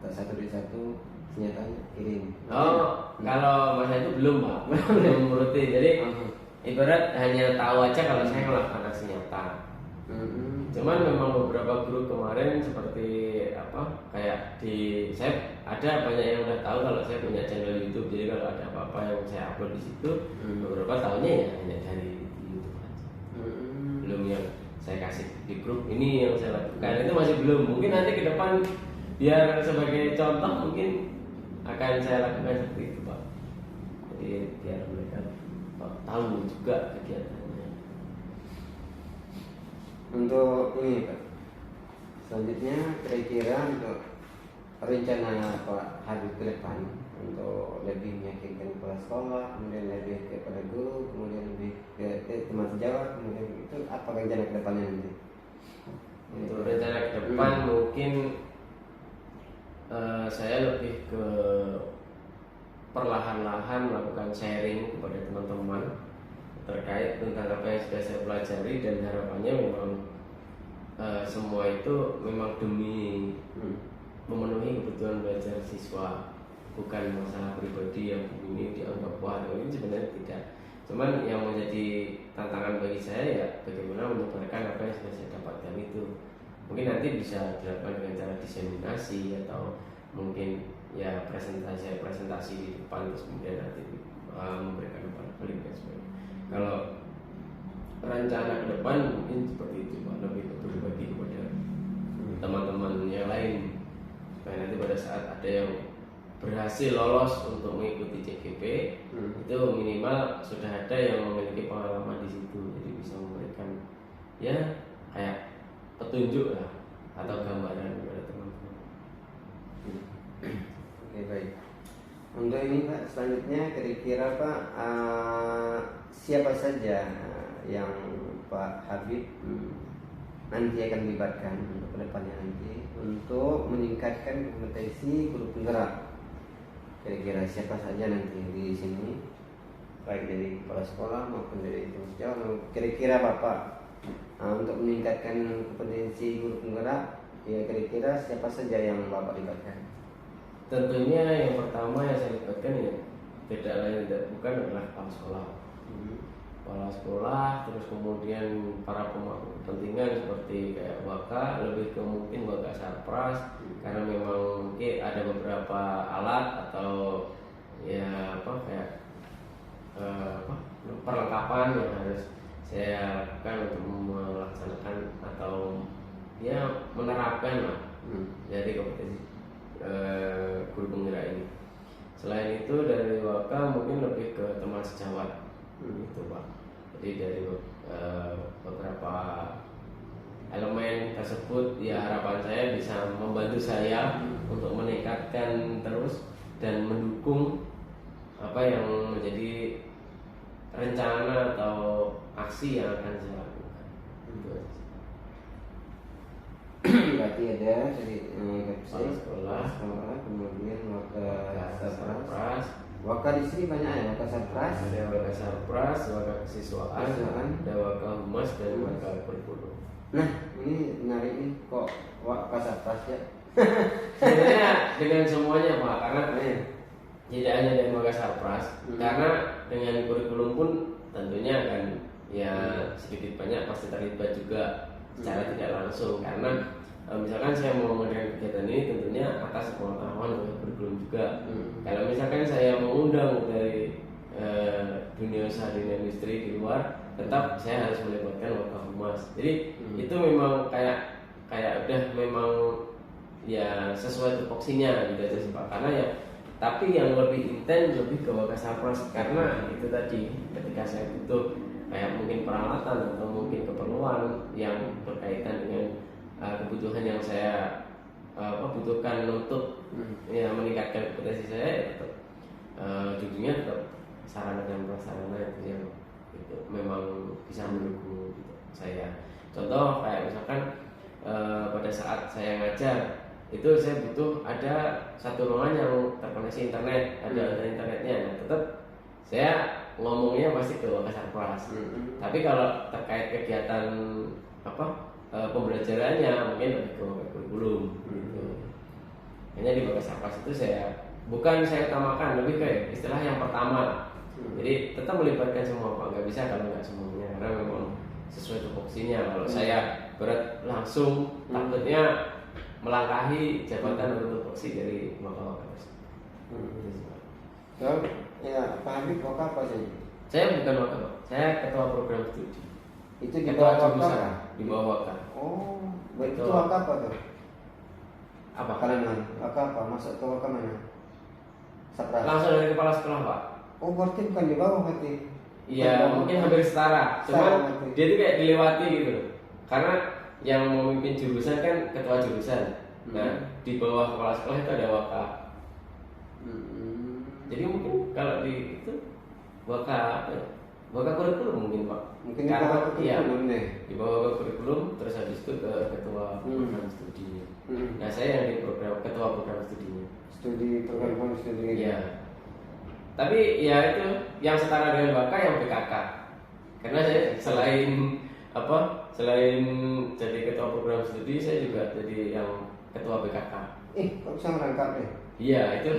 satu di satu senyatanya kirim. Oh kalau masa itu belum Pak, belum rutin. Jadi ibarat hanya tahu aja kalau saya melakukan aksi nyata. Cuman memang beberapa guru kemarin seperti apa kayak di saya ada banyak yang udah tahu kalau saya punya channel YouTube. Jadi kalau ada apa-apa yang saya upload di situ, beberapa tahunya ya hanya dari YouTube aja. Belum yang saya kasih di grup ini yang saya lakukan, itu masih belum. Mungkin nanti ke depan biar sebagai contoh mungkin akan saya lakukan seperti itu Pak. Jadi biar mereka tahu juga kegiatannya. Untuk ini Pak, selanjutnya kira-kira untuk rencana Pak Habib ke depan untuk lebih meyakinkan kepala sekolah, kemudian lebih kepada guru, kemudian lebih ke teman sejawat, kemudian itu apa rencana ke depannya nanti? Untuk rencana ke depan mungkin saya lebih ke perlahan-lahan melakukan sharing kepada teman-teman terkait tentang apa yang sudah saya pelajari, dan harapannya memang semua itu memang demi memenuhi kebutuhan belajar siswa, bukan masalah pribadi yang ini dianggap wah ini sebenarnya tidak. Cuman yang menjadi tantangan bagi saya ya bagaimana menyebarkan apa yang sudah saya dapatkan itu. Mungkin nanti bisa dilakukan dengan cara diseminasi atau mungkin ya presentasi di depan, terus kemudian nanti memberikan link dan sebagainya. Kalau rencana ke depan mungkin seperti itu Pak, lebih berbagi kepada teman-teman yang lain supaya nanti pada saat ada yang berhasil lolos untuk mengikuti CGP itu minimal sudah ada yang memiliki pengalaman di situ, jadi bisa memberikan ya kayak petunjuk lah atau gambaran kepada teman-teman. Oke baik. Untuk ini Pak, selanjutnya kira-kira Pak siapa saja yang Pak Habib nanti akan libatkan untuk kedepannya nanti untuk meningkatkan kompetensi guru penggerak. Kira-kira siapa saja nanti di sini, baik dari kepala sekolah maupun dari tanggung jawab. Kira-kira Bapak untuk meningkatkan kompetensi guru penggerak, ya kira-kira siapa saja yang Bapak libatkan? Tentunya yang pertama yang saya libatkan ya tidak lain tidak bukan adalah kepala sekolah. Kepala sekolah, terus kemudian para pemangku kepentingan seperti kayak Waka, lebih ke mungkin Waka Sarpras, karena memang mungkin ada beberapa alat atau ya apa kayak perlengkapan yang harus saya lakukan untuk melaksanakan atau ya menerapkan lah dari kompetensi guru penggerak ini. Selain itu dari Waka mungkin lebih ke teman sejawat gitu Pak. Jadi dari beberapa elemen tersebut ya harapan saya bisa membantu saya untuk meningkatkan terus dan mendukung apa yang menjadi rencana atau aksi yang akan saya lakukan. Itu aja. Berarti ada dari Kepala sekolah, kemudian Waka Sarpras, Waka di sini banyak ya, Waka Sarpras, ada Waka Sarpras, Waka Kesiswaan, ada Waka Humas dan Waka Kurikulum. Nah ini menarik nih, kok Waka Sarpras ya? Sebenarnya dengan semuanya Pak, karena tidak hanya dari Waka Sarpras, karena dengan kurikulum pun tentunya kan ya sedikit banyak pasti terlibat juga secara tidak langsung, karena misalkan saya mau mengadakan kegiatan ini tentunya atas pengetahuan oleh kurikulum juga. Kalau misalkan saya mengundang dari dunia usaha dunia industri di luar, tetap saya harus melibatkan Waka Humas. Jadi itu memang kayak udah memang ya sesuai tupoksinya gitu aja sih Pak. Karena ya tapi yang lebih intens lebih ke Waka Sarpras, karena itu tadi ketika saya butuh kayak mungkin peralatan atau mungkin keperluan yang berkaitan dengan kebutuhan yang saya butuhkan untuk ya meningkatkan kompetensi saya, ya tetap ujungnya tetap sarana dan prasarana itu yang itu memang bisa mendukung gitu, saya. Contoh kayak misalkan pada saat saya ngajar itu saya butuh ada satu ruangan yang terkoneksi internet, ada internetnya. Nah, tetap saya ngomongnya pasti ke Waka Sarpras. Tapi kalau terkait kegiatan pembelajarannya mungkin lebih ke Waka Kurikulum. Gitu. Hanya di Waka Sarpras itu bukan saya utamakan, lebih ke istilah yang pertama. Jadi tetap melibatkan semua Pak, nggak bisa kalau nggak semuanya, karena memang sesuai tupoksinya. Kalau saya berat langsung takutnya melangkahi jabatan atau tupoksi dari Waka tersebut. So, ya Pak Habib Waka apa sih? Saya bukan Waka, saya ketua program studi. Itu di Ketua bawah jurusan Waka? di bawah Waka. Oh, itu Waka apa tuh? Apa? Kalian Waka apa? Masuk ke Waka mana? Sarpras. Langsung dari kepala sekolah Pak. Oh, berarti bukan di bawah berarti? Iya, mungkin hampir setara. Cuman dia itu kayak dilewati gitu. Karena yang memimpin jurusan kan ketua jurusan. Nah, di bawah kepala sekolah itu ada Waka. Jadi mungkin kalau di itu Waka apa ya? Waka Kurikulum mungkin Pak. Mungkin di bawah kurikulum deh. Di bawah Waka Kurikulum, terus habis itu ke ketua program studinya. Nah, saya yang di ketua program studinya. Studi program studi. Iya. Tapi ya itu yang setara dengan Waka yang PKK. Karena saya selain jadi ketua program studi, saya juga jadi yang ketua PKK. Kok bisa merangkap ya? Iya, itu.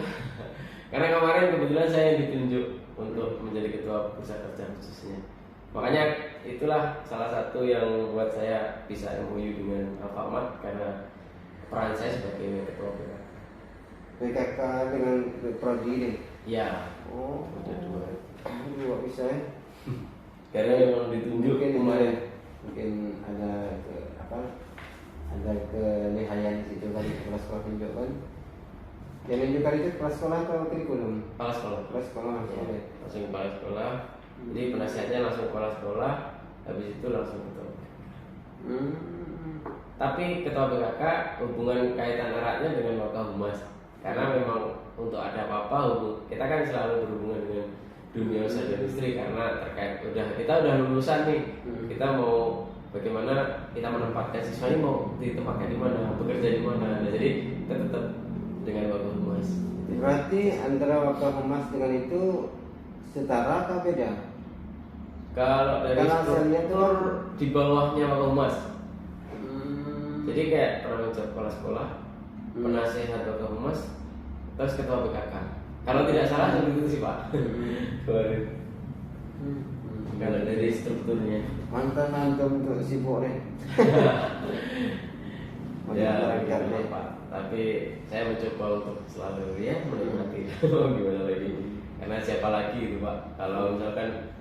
Karena kemarin kebetulan saya yang ditunjuk untuk menjadi ketua pusat kerja khususnya. Makanya itulah salah satu yang buat saya bisa MOU dengan Alfamart, karena peran saya sebagai ketua PKK. PKK dengan prodi deh. Iya. Oh, ada dua. Dua bisa ya? Karena memang ditunjuk kemarin. Mungkin ada ada kelihayan di situ kan, kepala sekolah tunjukkan. Yang menunjukkan itu kepala sekolah atau kurikulum? Kepala sekolah. Kepala sekolah langsung. Ya, langsung kepala sekolah. Jadi penasihatnya langsung kepala sekolah, habis itu langsung ketua. Tapi ketua PKK hubungan kaitan eratnya dengan Waka Humas. Karena memang untuk ada apa-apa kita kan selalu berhubungan dengan dunia usaha dan industri, karena terkait kita udah lulusan nih, kita mau bagaimana kita menempatkan siswa ini mau ditempatkan di mana, bekerja di mana. Nah, jadi kita tetap dengan wakil humas. Berarti antara wakil humas dengan itu setara atau beda? Kalau dari Kalau hasilnya struktur di bawahnya wakil humas. Hmm. Jadi kayak penanggung kepala sekolah, penasehat wakil humas, terus ketua PKK. Kalau tidak salah seperti itu sih Pak. Kemarin. Kalau dari strukturnya. Mantan antum untuk sibuk nih. Ya, gitu, Pak. Tapi saya mencoba untuk selalu ya menikmati. Gimana lagi? Karena siapa lagi itu Pak? Kalau misalkan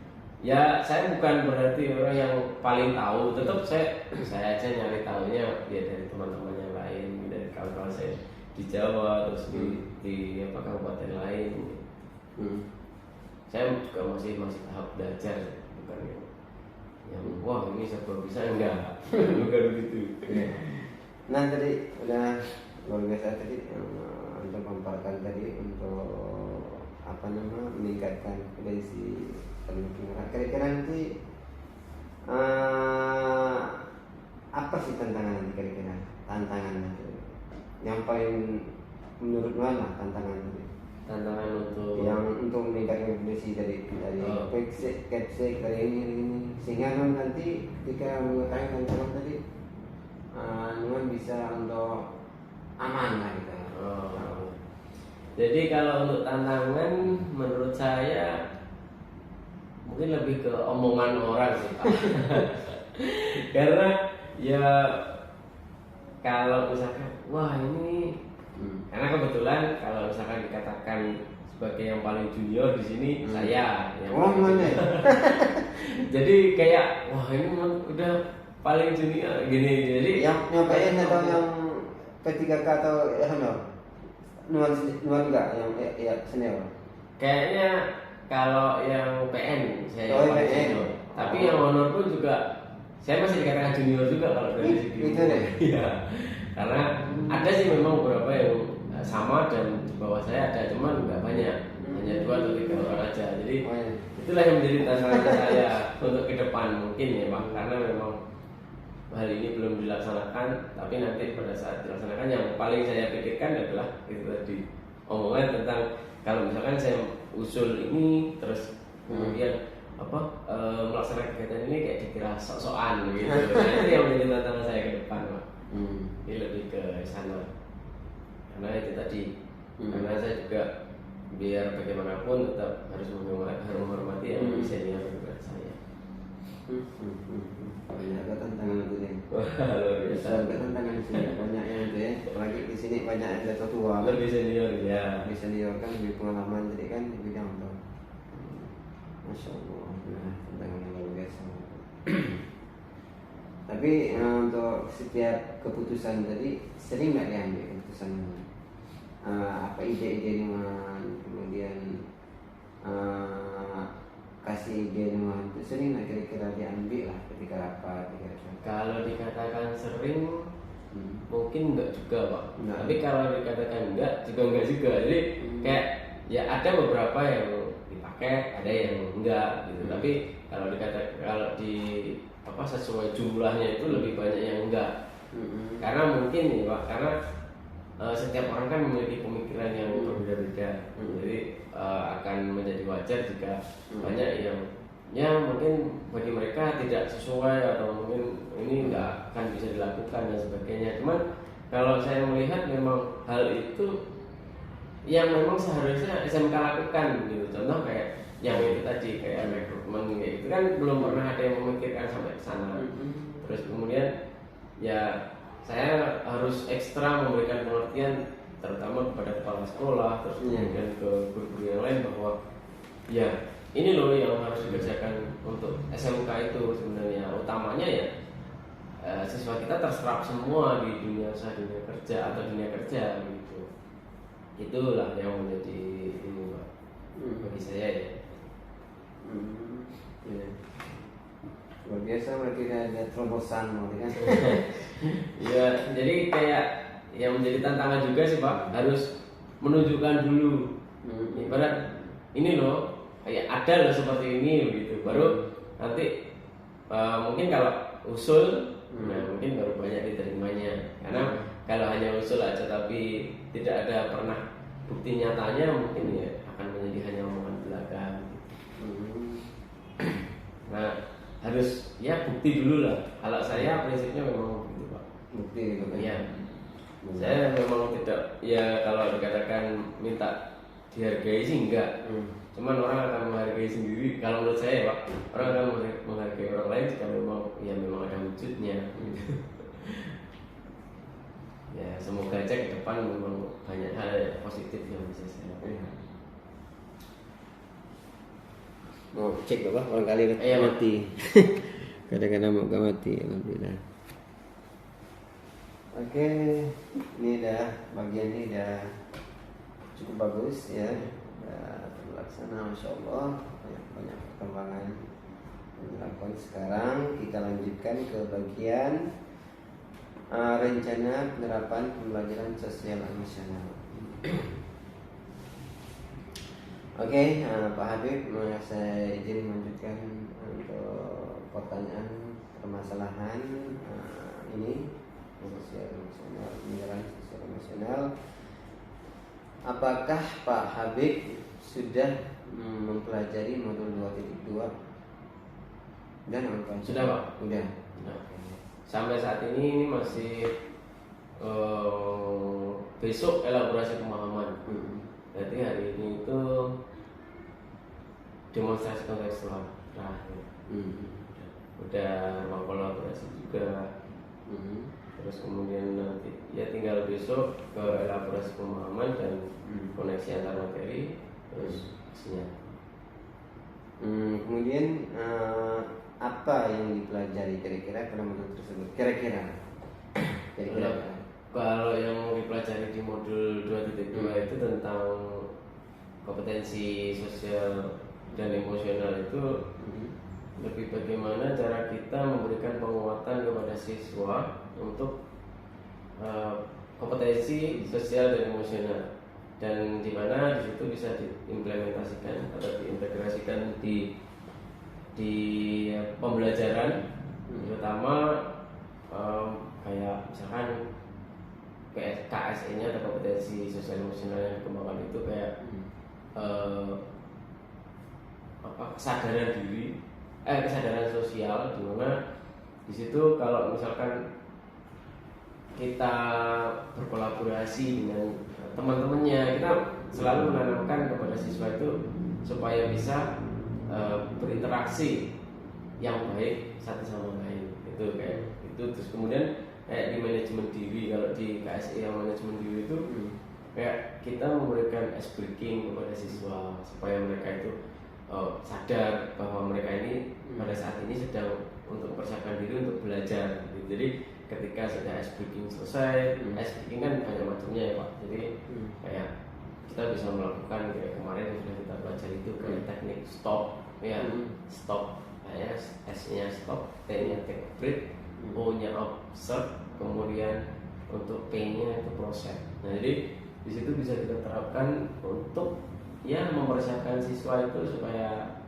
ya saya bukan berarti orang yang paling tahu. Tetap saya aja nyari tahunya ya dari teman-teman yang lain, dari kawan-kawan saya di Jawa, terus di apa kabupaten lain. Saya juga masih tahap belajar, bukan yang wah ini serba bisa enggak. Bukan begitu. Nah tadi udah luar biasa tadi untuk memaparkan tadi untuk apa nama meningkatkan potensi pemikiran. Kira-kira nanti apa sih tantangan nanti kira-kira tantangan nanti yang paling menurut mana tantangan nanti? Tantangan untuk meningkatkan potensi dari capsek dari ini sehingga nanti ketika mengetahui tantangan tadi Nuan bisa untuk aman lah gitu. Jadi kalau untuk tantangan menurut saya mungkin lebih ke omongan orang sih Pak. Karena ya kalau misalkan wah ini karena kebetulan kalau misalkan dikatakan sebagai yang paling junior di sini saya yang mana? Jadi kayak wah ini udah paling junior gini. Jadi yang PN atau yang P3K atau Nuan enggak yang ya senior. Kayaknya kalau yang PN saya Oh, yang paling PN. junior. Tapi yang honor pun juga saya masih dikatakan junior juga kalau dari segi Gitu deh. Iya. Karena ada sih memang beberapa yang sama dan di bawah saya ada, cuman nggak banyak, hanya 2 atau 3 orang aja. Jadi itulah yang menjadi tantangan saya untuk ke depan mungkin ya Pak, karena memang hal ini belum dilaksanakan, tapi nanti pada saat dilaksanakan yang paling saya pikirkan adalah itu tadi omongan tentang kalau misalkan saya usul ini terus kemudian melaksanakan kegiatan ini kayak dikira sok-sokan gitu. Nah, itu yang menjadi tantangan saya ke depan Pak. Ini lebih ke sana karena itu tadi karena saya juga biar bagaimanapun tetap harus menghormati yang lebih senior daripada saya. Banyak tantangan itu deh. Luar biasa. Banyak tantangan di sini banyak yang itu ya. Apalagi di sini banyak yang jatuh tua. Lebih senior ya. Lebih senior kan lebih pengalaman jadi kan di bidang itu. Masya Allah, tantangan yang luar biasa. Tapi untuk setiap keputusan tadi sering nggak diambil keputusan apa ide-ide dengan kemudian kasih ide dengan itu sering nggak kira-kira diambil lah ketika rapat kira-kira. Kalau dikatakan sering mungkin enggak juga Pak. Enggak. Tapi kalau dikatakan enggak juga. Jadi kayak ya ada beberapa yang dipakai, ada yang enggak gitu. Tapi kalau di sesuai jumlahnya itu lebih banyak yang enggak. Karena mungkin nih Pak, karena setiap orang kan memiliki pemikiran yang berbeda-beda. Jadi akan menjadi wajar jika banyak yang ya mungkin bagi mereka tidak sesuai atau mungkin ini enggak akan bisa dilakukan dan sebagainya. Cuman kalau saya melihat memang hal itu yang memang seharusnya SMK lakukan gitu. Contoh kayak yang itu tadi kayak rekrutmen kayak gitu kan belum pernah ada yang memikirkan sampai ke sana. Terus kemudian ya saya harus ekstra memberikan pengertian terutama kepada kepala sekolah terus kemudian ke guru-guru yang lain bahwa ya ini loh yang harus dikerjakan untuk SMK itu sebenarnya utamanya ya siswa kita terserap semua di dunia usaha, dunia kerja atau dunia kerja gitu. Itulah yang menjadi ini Pak bagi saya ya. Ya. Luar biasa berarti ada terobosan kan. Ya, jadi kayak yang menjadi tantangan juga sih Pak, harus menunjukkan dulu. Ibarat ini loh, kayak ada loh seperti ini gitu. Baru nanti mungkin kalau usul, nah mungkin baru banyak diterimanya. Karena kalau hanya usul aja tapi tidak ada pernah bukti nyatanya, mungkin ya akan menjadi hanya omongan belaka. Nah harus ya bukti dulu lah. Kalau saya prinsipnya memang begitu Pak. Bukti gitu kan. Iya. Saya memang tidak, ya kalau dikatakan minta dihargai sih enggak. Cuman orang akan menghargai sendiri. Kalau menurut saya Pak, orang akan menghargai orang lain jika memang ya memang ada wujudnya. Ya semoga aja ke depan memang banyak hal positif yang bisa saya lakukan. Mau cek Bapak, barangkali Iya, Pak. mati. Kadang-kadang mau mati, alhamdulillah. Oke, ini bagian ini cukup bagus ya, terlaksana, masya Allah, banyak perkembangan yang dilakukan. Sekarang kita lanjutkan ke bagian rencana penerapan pembelajaran sosial emosional. Oke, Pak Habib, saya izin melanjutkan untuk pertanyaan permasalahan ini sosial emosional, pembelajaran sosial emosional. Apakah Pak Habib sudah mempelajari modul 2.2? Dan apa? Sudah Pak. Udah. Nah, sampai saat ini masih besok elaborasi pemahaman. Berarti hari ini itu demonstrasi kontekstual terakhir. Udah ruang kolaborasi juga. Terus kemudian nanti ya tinggal besok ke elaborasi pemahaman dan koneksi antar materi, terus isinya. Kemudian apa yang dipelajari kira-kira pada modul tersebut? Kira-kira. Kalau yang dipelajari di modul 2.2 itu tentang kompetensi sosial dan emosional itu lebih bagaimana cara kita memberikan penguatan kepada siswa untuk kompetensi sosial dan emosional, dan di mana di situ bisa diimplementasikan atau diintegrasikan di pembelajaran, terutama kayak misalkan KSE-nya atau kompetensi sosial emosional yang dikembangkan itu kayak kesadaran sosial, di mana di situ kalau misalkan kita berkolaborasi dengan teman-temannya, kita selalu menanamkan kepada siswa itu supaya bisa berinteraksi yang baik satu sama lain. Itu kayak itu. Terus kemudian kayak di manajemen diri, kalau di KSE yang manajemen diri itu kayak kita memberikan ice breaking kepada siswa supaya mereka itu sadar bahwa mereka ini pada saat ini sedang untuk mempersiapkan diri untuk belajar. Jadi ketika sudah ice breaking selesai, ice breaking kan banyak macamnya ya Pak. Jadi kayak kita bisa melakukan kayak kemarin yang sudah kita pelajari itu kayak teknik stop, ya stop, ya S-nya stop, T-nya take a break, O-nya observe, kemudian untuk P-nya itu proses. Nah jadi di situ bisa kita terapkan untuk ya mempersiapkan siswa itu supaya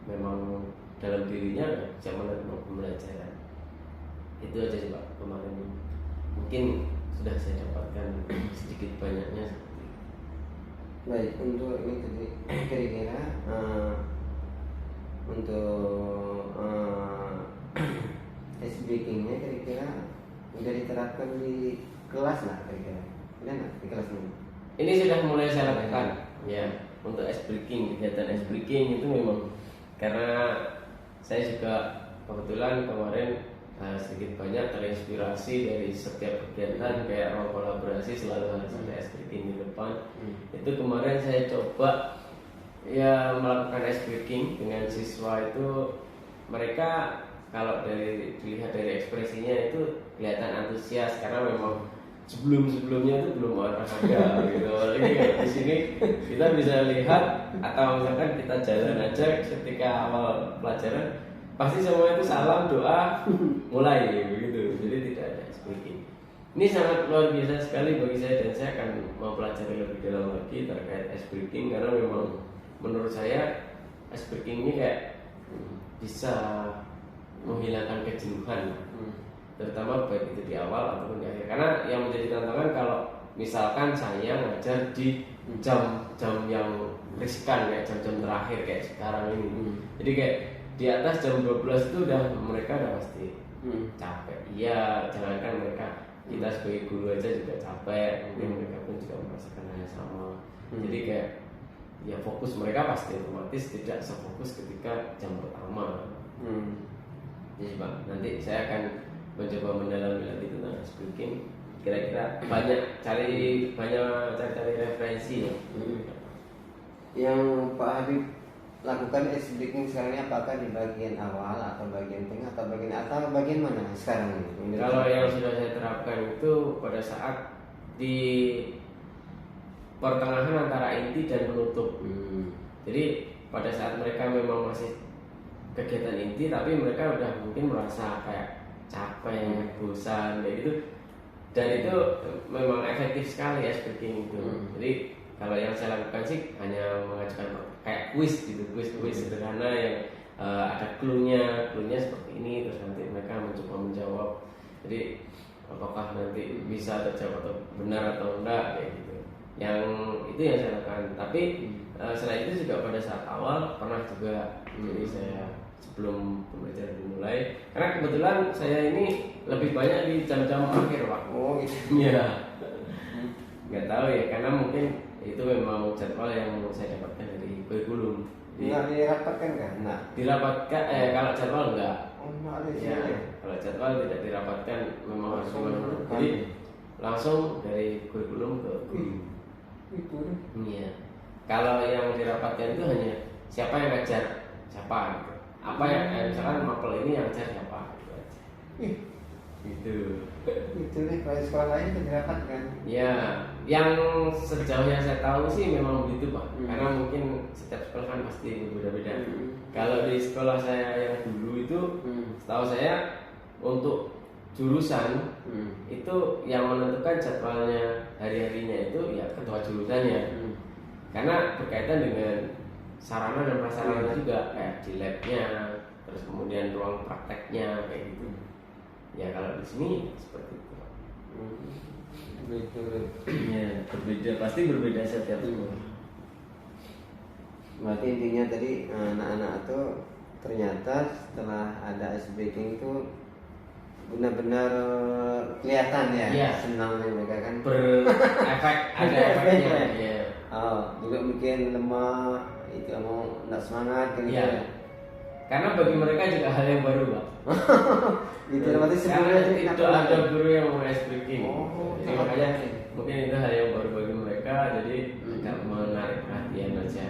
memang dalam dirinya bisa menerima pembelajaran. Itu aja sih Pak kemarin, mungkin sudah saya dapatkan sedikit banyaknya. Baik, untuk ini tadi kira-kira untuk speakingnya kira-kira udah diterapkan di kelas lah kira-kira. Udah nggak di kelas ini? Ini sudah mulai saya lakukan ya. Untuk ice breaking, kegiatan ice breaking itu memang karena saya juga kebetulan kemarin sedikit banyak terinspirasi dari setiap kegiatan kayak ruang kolaborasi selalu harus ada ice breaking di depan. Itu kemarin saya coba ya melakukan ice breaking dengan siswa itu, mereka kalau dilihat dari ekspresinya itu kelihatan antusias karena memang sebelumnya itu belum ada gitu. Jadi kayak di sini kita bisa lihat atau misalkan kita jalan aja ketika awal pelajaran pasti semua itu salam, doa, mulai begitu. Jadi tidak ada speaking. Ini sangat luar biasa sekali bagi saya, dan saya akan mempelajari lebih dalam lagi terkait ice breaking karena memang menurut saya ice breaking ini kayak bisa menghilangkan kejenuhan, terutama baik itu di awal ataupun di akhir. Karena yang menjadi tantangan kalau misalkan saya ngajar di jam-jam yang riskan kayak jam-jam terakhir kayak sekarang ini, jadi kayak di atas jam 12 itu mereka udah pasti capek. Iya, jangankan mereka, kita sebagai guru aja juga capek, mungkin mereka pun juga merasakan hal yang sama. Jadi kayak ya fokus mereka pasti otomatis tidak sefokus ketika jam pertama. Jadi Pak, nanti saya akan mencoba mendalami lagi tentang speaking. Kira-kira cari referensi ya. Yang Pak Habib lakukan speaking sekarang ini apakah di bagian awal atau bagian tengah atau bagian mana sekarang ini? Kalau yang sudah saya terapkan itu pada saat di pertengahan antara inti dan penutup. Jadi pada saat mereka memang masih kegiatan inti, tapi mereka udah mungkin merasa kayak capek, bosan kayak gitu. Dan itu memang efektif sekali ya speaking itu. Jadi kalau yang saya lakukan sih hanya mengajukan kayak kuis gitu, kuis sederhana yang ada clue-nya seperti ini, terus nanti mereka mencoba menjawab. Jadi apakah nanti bisa terjawab atau benar atau enggak kayak gitu. Yang itu yang saya lakukan. Tapi selain itu juga pada saat awal pernah juga. Jadi saya sebelum pembelajaran dimulai, karena kebetulan saya ini lebih banyak di jam-jam akhir Pak. Oh gitu. Iya. Nggak tahu ya, karena mungkin itu memang jadwal yang saya dapatkan dari kurikulum. Nggak dirapatkan kan? Nah, dirapatkan kalau jadwal enggak. Oh, nggak ada Ya, ya. kalau jadwal tidak dirapatkan memang harus Langsung gimana. kan? Jadi langsung dari kurikulum ke guru. Itu. Iya. Kalau yang dirapatkan itu hanya siapa yang ngajar siapa gitu. Apa yang misalkan mapel ini yang ngajar siapa gitu aja. Gitu. Itu nih kalau sekolah lain itu dirapatkan. Ya, yang sejauh yang saya tahu sih memang begitu Pak. Karena mungkin setiap sekolah kan pasti berbeda-beda. Kalau di sekolah saya yang dulu itu, setahu saya untuk jurusan itu yang menentukan jadwalnya hari-harinya itu ya ketua jurusannya. Karena berkaitan dengan sarana dan prasarana juga, kayak di labnya, terus kemudian ruang prakteknya kayak gitu. Ya kalau di sini seperti itu. Ya, berbeda, pasti berbeda setiap sekolah. Berarti intinya tadi anak-anak itu ternyata setelah ada ice breaking itu benar-benar kelihatan ya, Iya. senang mereka kan. Berefek, ada efeknya. Ya. Oh, juga mungkin lemah, itu mau nggak semangat kan gitu. Iya. Karena bagi mereka juga hal yang baru Pak. Itu berarti Karena sebelumnya itu ada guru yang mau ice breaking. Oh, Jadi makanya mungkin itu hal yang baru bagi mereka, jadi agak menarik perhatian aja.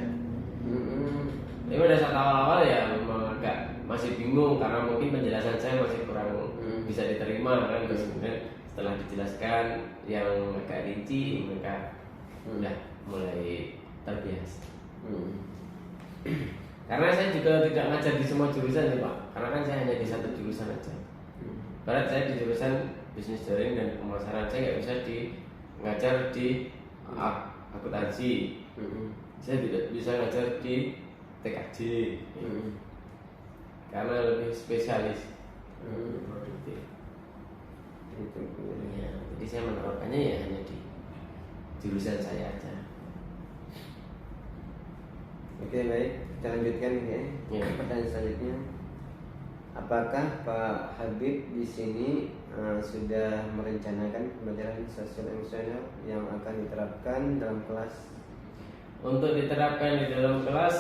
Tapi pada saat awal-awal ya memang agak masih bingung karena mungkin penjelasan saya masih kurang bisa diterima kan. Terus kemudian setelah dijelaskan yang agak rinci, mereka udah mulai terbiasa. Karena saya juga tidak ngajar di semua jurusan nih Pak, karena kan saya hanya di satu jurusan aja. Barat saya di jurusan bisnis jaring dan pemasaran, saya nggak bisa ngajar di akuntansi. Saya tidak bisa ngajar di TKJ karena lebih spesialis produktif. Ya, jadi saya menawarkannya ya hanya di jurusan saya aja. Oke, baik, kita lanjutkan ya. Pertanyaan selanjutnya, apakah Pak Habib di sini sudah merencanakan pembelajaran sosial emosional yang akan diterapkan dalam kelas? Untuk diterapkan di dalam kelas,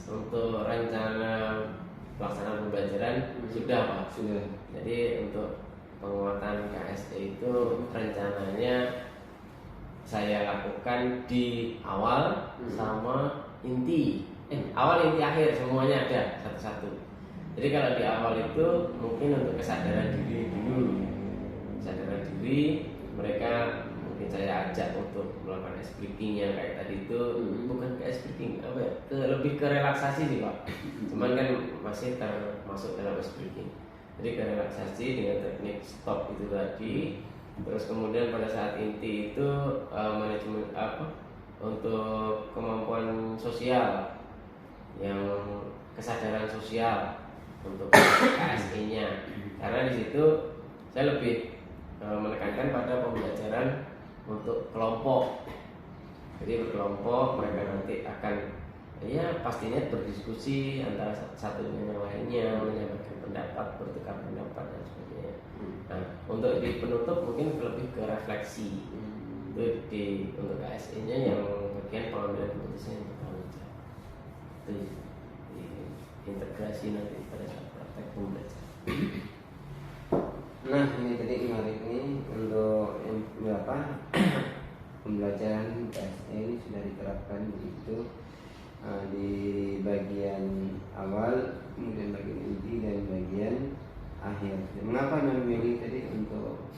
untuk rencana pelaksanaan pembelajaran sudah Pak. Sudah. Jadi untuk penguatan KSE itu rencananya saya lakukan di awal sama inti. Awal, inti, akhir semuanya ada satu-satu. Jadi kalau di awal itu mungkin untuk kesadaran diri dulu. Kesadaran diri, mereka mungkin saya ajak untuk melakukan ice breaking-nya kayak tadi itu. Bukan ke ice breaking, apa ya? Lebih ke relaksasi sih Pak. Cuman kan masih termasuk dalam ice breaking. Jadi ke relaksasi dengan teknik stop itu tadi. Terus kemudian pada saat inti itu manajemen untuk kemampuan sosial, yang kesadaran sosial untuk KSE-nya, karena di situ saya lebih menekankan pada pembelajaran untuk kelompok. Jadi berkelompok mereka nanti akan ya pastinya berdiskusi antara satu dengan yang lainnya, menyampaikan pendapat, bertukar pendapat dan sebagainya. Nah, untuk di penutup mungkin lebih ke refleksi. Itu untuk KSE-nya yang bagian pengambilan keputusan yang bertanggung jawab. Itu integrasi nanti pada saat praktek pembelajaran. Nah ini tadi menarik nih untuk yang berapa pembelajaran KSE ini sudah diterapkan itu di bagian awal, kemudian bagian inti dan bagian akhir. Mengapa memilih tadi untuk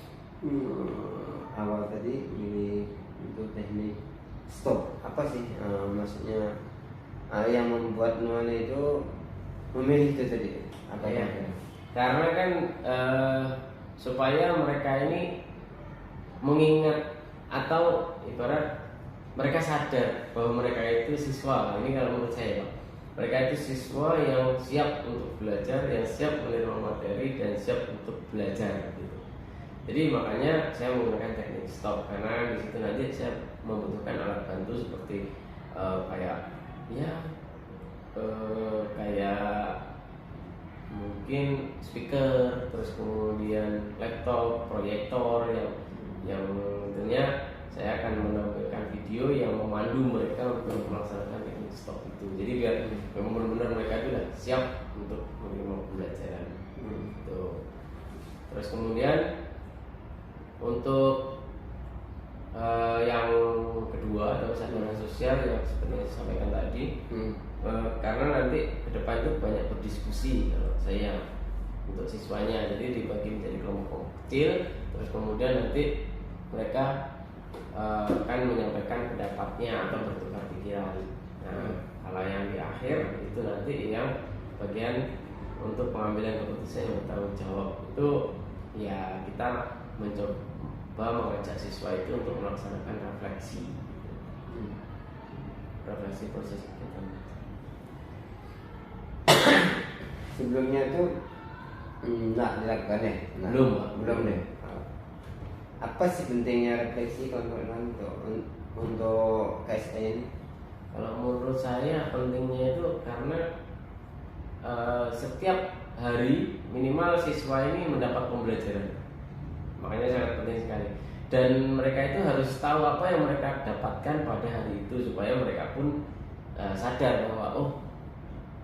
awal tadi milih untuk teknik stop? Apa sih maksudnya yang membuat Nuana itu memilih itu tadi? Apa Ya, ya? karena kan supaya mereka ini mengingat atau ibarat mereka sadar bahwa mereka itu siswa. Ini kalau menurut saya, Pak, mereka itu siswa yang siap untuk belajar, yang siap menerima materi dan siap untuk belajar gitu. Jadi makanya saya menggunakan teknik stop, karena di situ nanti saya membutuhkan alat bantu seperti kayak mungkin speaker, terus kemudian laptop, proyektor yang tentunya saya akan menampilkan video yang memandu mereka untuk melaksanakan teknik stop itu. Jadi biar benar-benar mereka itu siap untuk menerima pembelajaran. Gitu. Terus kemudian untuk yang kedua atau sarjana sosial yang seperti yang saya sampaikan tadi, karena nanti ke depan itu banyak berdiskusi kalau saya untuk siswanya, jadi dibagi menjadi kelompok kecil, terus kemudian nanti mereka akan menyampaikan pendapatnya atau bertukar pikiran. Nah, kalau yang di akhir itu nanti yang bagian untuk pengambilan keputusan yang bertanggung jawab itu ya kita mencoba mengajak siswa itu untuk melaksanakan refleksi proses kegiatan. Sebelumnya itu enggak dilakukan ya? Belum deh. Apa sih pentingnya refleksi kalau untuk KSE ini? Kalau menurut saya pentingnya itu karena setiap hari minimal siswa ini mendapat pembelajaran, makanya sangat penting sekali. Dan mereka itu harus tahu apa yang mereka dapatkan pada hari itu supaya mereka pun sadar bahwa oh,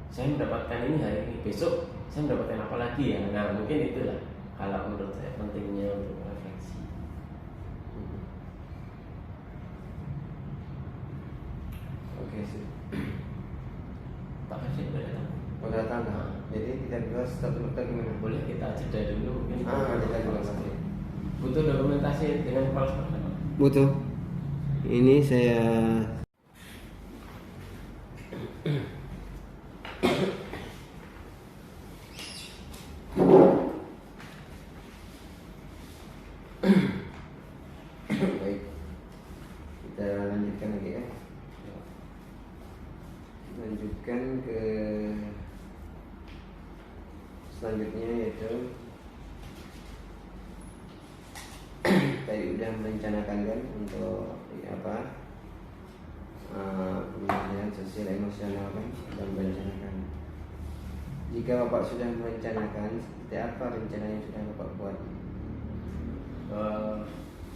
saya mendapatkan ini hari ini, besok saya mendapatkan apa lagi ya. Nah mungkin itulah kalau menurut saya pentingnya untuk refleksi. Oke sih. Pak Kasih udah datang. Udah datang. Jadi kita berdua stop dulu gimana? Boleh kita jeda dulu mungkin. Kita dulu saja. Butuh dokumentasi dengan kepala sekolah. Butuh. Ini saya baik. Kita lanjutkan lagi ya. Lanjutkan ke selanjutnya yaitu tadi udah merencanakan kan untuk pembelajaran sosial emosional kan, sudah merencanakan. Jika Bapak sudah merencanakan, seperti apa rencana yang sudah Bapak buat?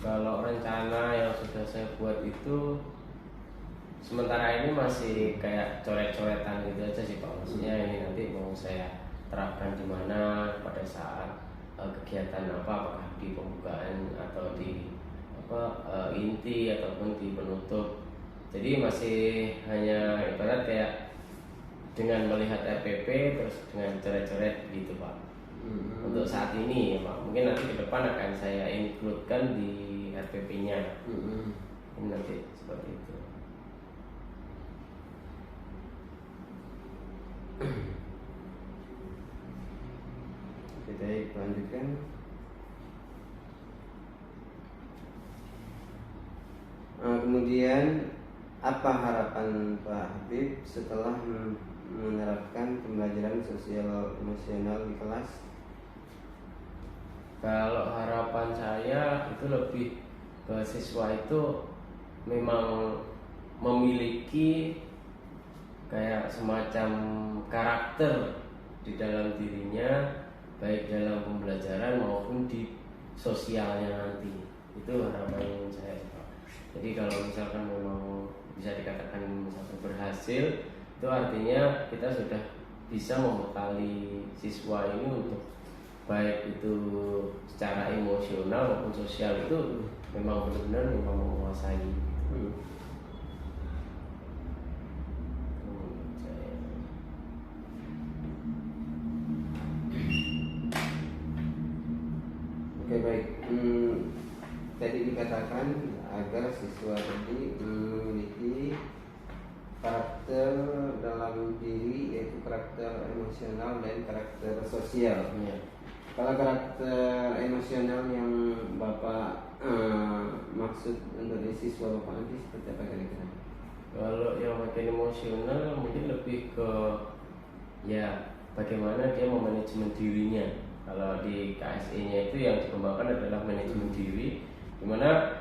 Kalau rencana yang sudah saya buat itu sementara ini masih kayak coret-coretan gitu aja sih Pak. Maksudnya ini nanti mau saya terapkan di mana pada saat kegiatan apakah di pembukaan atau di inti ataupun di penutup. Jadi masih hanya ibarat kayak dengan melihat RPP terus dengan coret-coret gitu Pak. Untuk saat ini ya Pak, mungkin nanti ke depan akan saya includekan di RPP-nya. Ini nanti seperti itu. Kita lanjutkan. Kemudian apa harapan Pak Habib setelah menerapkan pembelajaran sosial emosional di kelas? Kalau harapan saya itu lebih ke siswa itu memang memiliki kayak semacam karakter di dalam dirinya, baik dalam pembelajaran maupun di sosialnya nanti. Itu harapan saya, Pak. Jadi kalau misalkan memang bisa dikatakan misalkan berhasil, itu artinya kita sudah bisa membekali siswa ini untuk baik itu secara emosional maupun sosial itu memang benar-benar memang menguasai. Oke, baik. Tadi dikatakan agar siswa tadi memiliki karakter dalam diri, yaitu karakter emosional dan karakter sosial. Ya. Kalau karakter emosional yang Bapak maksud untuk siswa Bapak nanti seperti apa kira-kira? Kalau yang makin emosional mungkin lebih ke ya bagaimana dia memanajemen dirinya. Kalau di KSE-nya itu yang dikembangkan adalah manajemen diri, dimana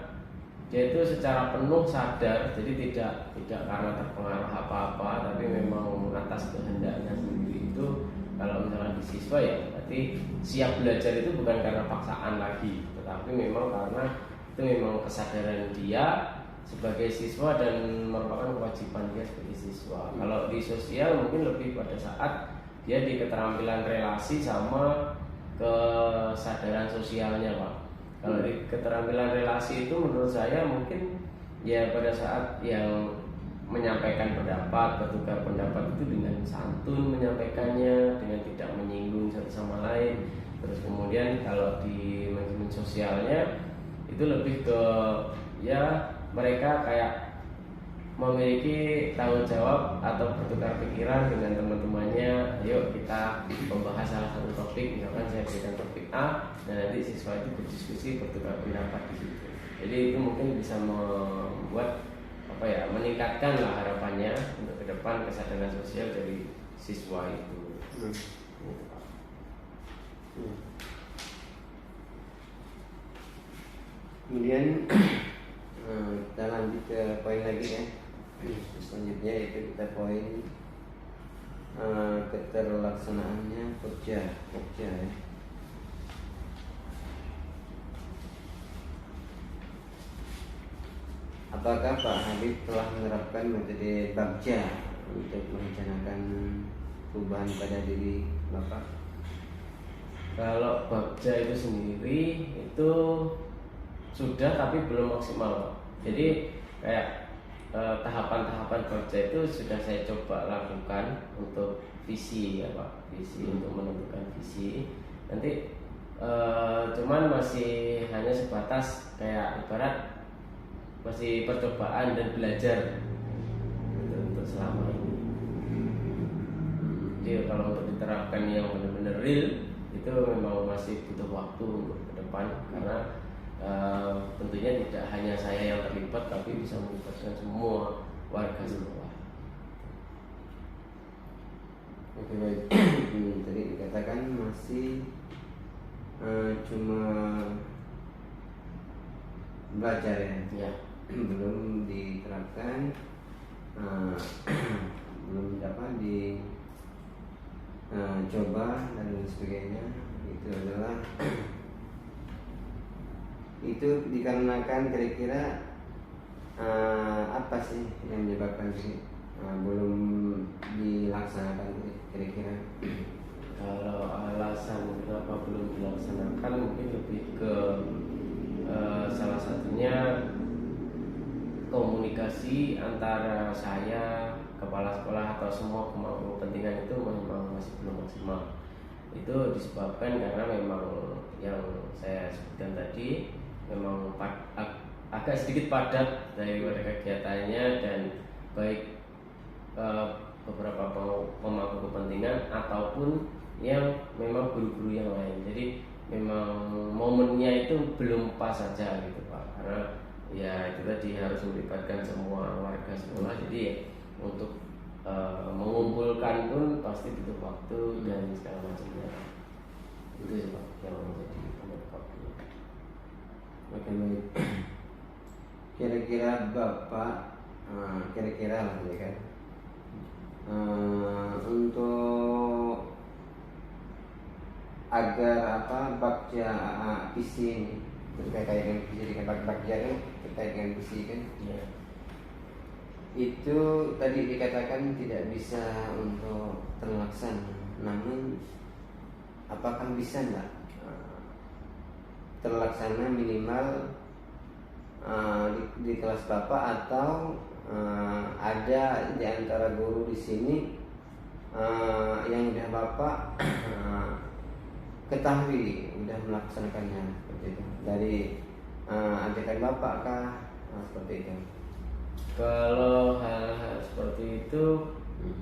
dia itu secara penuh sadar, jadi tidak karena terpengaruh apa-apa, tapi memang atas kehendaknya sendiri. Itu kalau misalnya di siswa ya berarti siap belajar itu bukan karena paksaan lagi, tetapi memang karena itu memang kesadaran dia sebagai siswa dan merupakan kewajiban dia sebagai siswa. Kalau di sosial mungkin lebih pada saat dia di keterampilan relasi sama kesadaran sosialnya, Pak. Kalau di keterampilan relasi itu menurut saya mungkin ya pada saat yang menyampaikan pendapat, bertukar pendapat itu dengan santun menyampaikannya, dengan tidak menyinggung satu sama lain. Terus kemudian kalau di manajemen sosialnya itu lebih ke ya mereka kayak memiliki tanggung jawab atau bertukar pikiran dengan teman-temannya. Ayo kita membahas salah satu topik, misalkan saya berikan topik A dan nanti siswa itu berdiskusi, bertukar pendapat di situ. Jadi itu mungkin bisa membuat apa ya, meningkatkan lah harapannya untuk ke depan kesadaran sosial dari siswa itu. Kemudian kita lanjut ke poin lagi ya. Selanjutnya yaitu kita poin keterlaksanaannya Pokja ya. Apakah Pak Habib telah menerapkan metode Bagja untuk merencanakan perubahan pada diri Bapak? Kalau Bagja itu sendiri itu sudah tapi belum maksimal. Jadi kayak tahapan-tahapan Bagja itu sudah saya coba lakukan untuk visi ya Pak, visi untuk menentukan visi. Nanti cuman masih hanya sebatas kayak ibarat masih percobaan dan belajar untuk selama ini. Jadi kalau untuk diterapkan yang benar-benar real itu memang masih butuh waktu untuk ke depan, karena tentunya tidak hanya saya yang terlibat, tapi bisa melibatkan semua warga sekolah. Oke, baik. Tadi dikatakan masih cuma belajar ya, belum diterapkan, belum dapat coba dan sebagainya. Itu adalah itu dikarenakan kira-kira apa sih yang menyebabkan belum dilaksanakan kira-kira? Kalau alasan kenapa belum dilaksanakan mungkin lebih ke salah satunya komunikasi antara saya, kepala sekolah atau semua pemangku kepentingan itu memang masih belum maksimal. Itu disebabkan karena memang yang saya sebutkan tadi memang agak sedikit padat daripada kegiatannya, dan baik beberapa pemangku kepentingan ataupun yang memang guru-guru yang lain. Jadi memang momennya itu belum pas saja gitu Pak, karena ya itu tadi harus melibatkan semua warga sekolah. Jadi ya, untuk mengumpulkan pun pasti butuh waktu dan segala macamnya. Itu sih Pak yang menjadi penyebab. Oke, baik. Kira-kira Bapak kira-kira lah ya kan, untuk agar bakja PC ini terkait dengan PC dengan bakja kan terkait dengan PC kan Ya. itu tadi dikatakan tidak bisa untuk terlaksana, namun apakah bisa enggak terlaksana minimal di kelas Bapak, atau ada di antara guru di sini yang udah Bapak ketahui udah melaksanakannya seperti itu dari ajakan Bapak kah, seperti itu? Kalau hal-hal seperti itu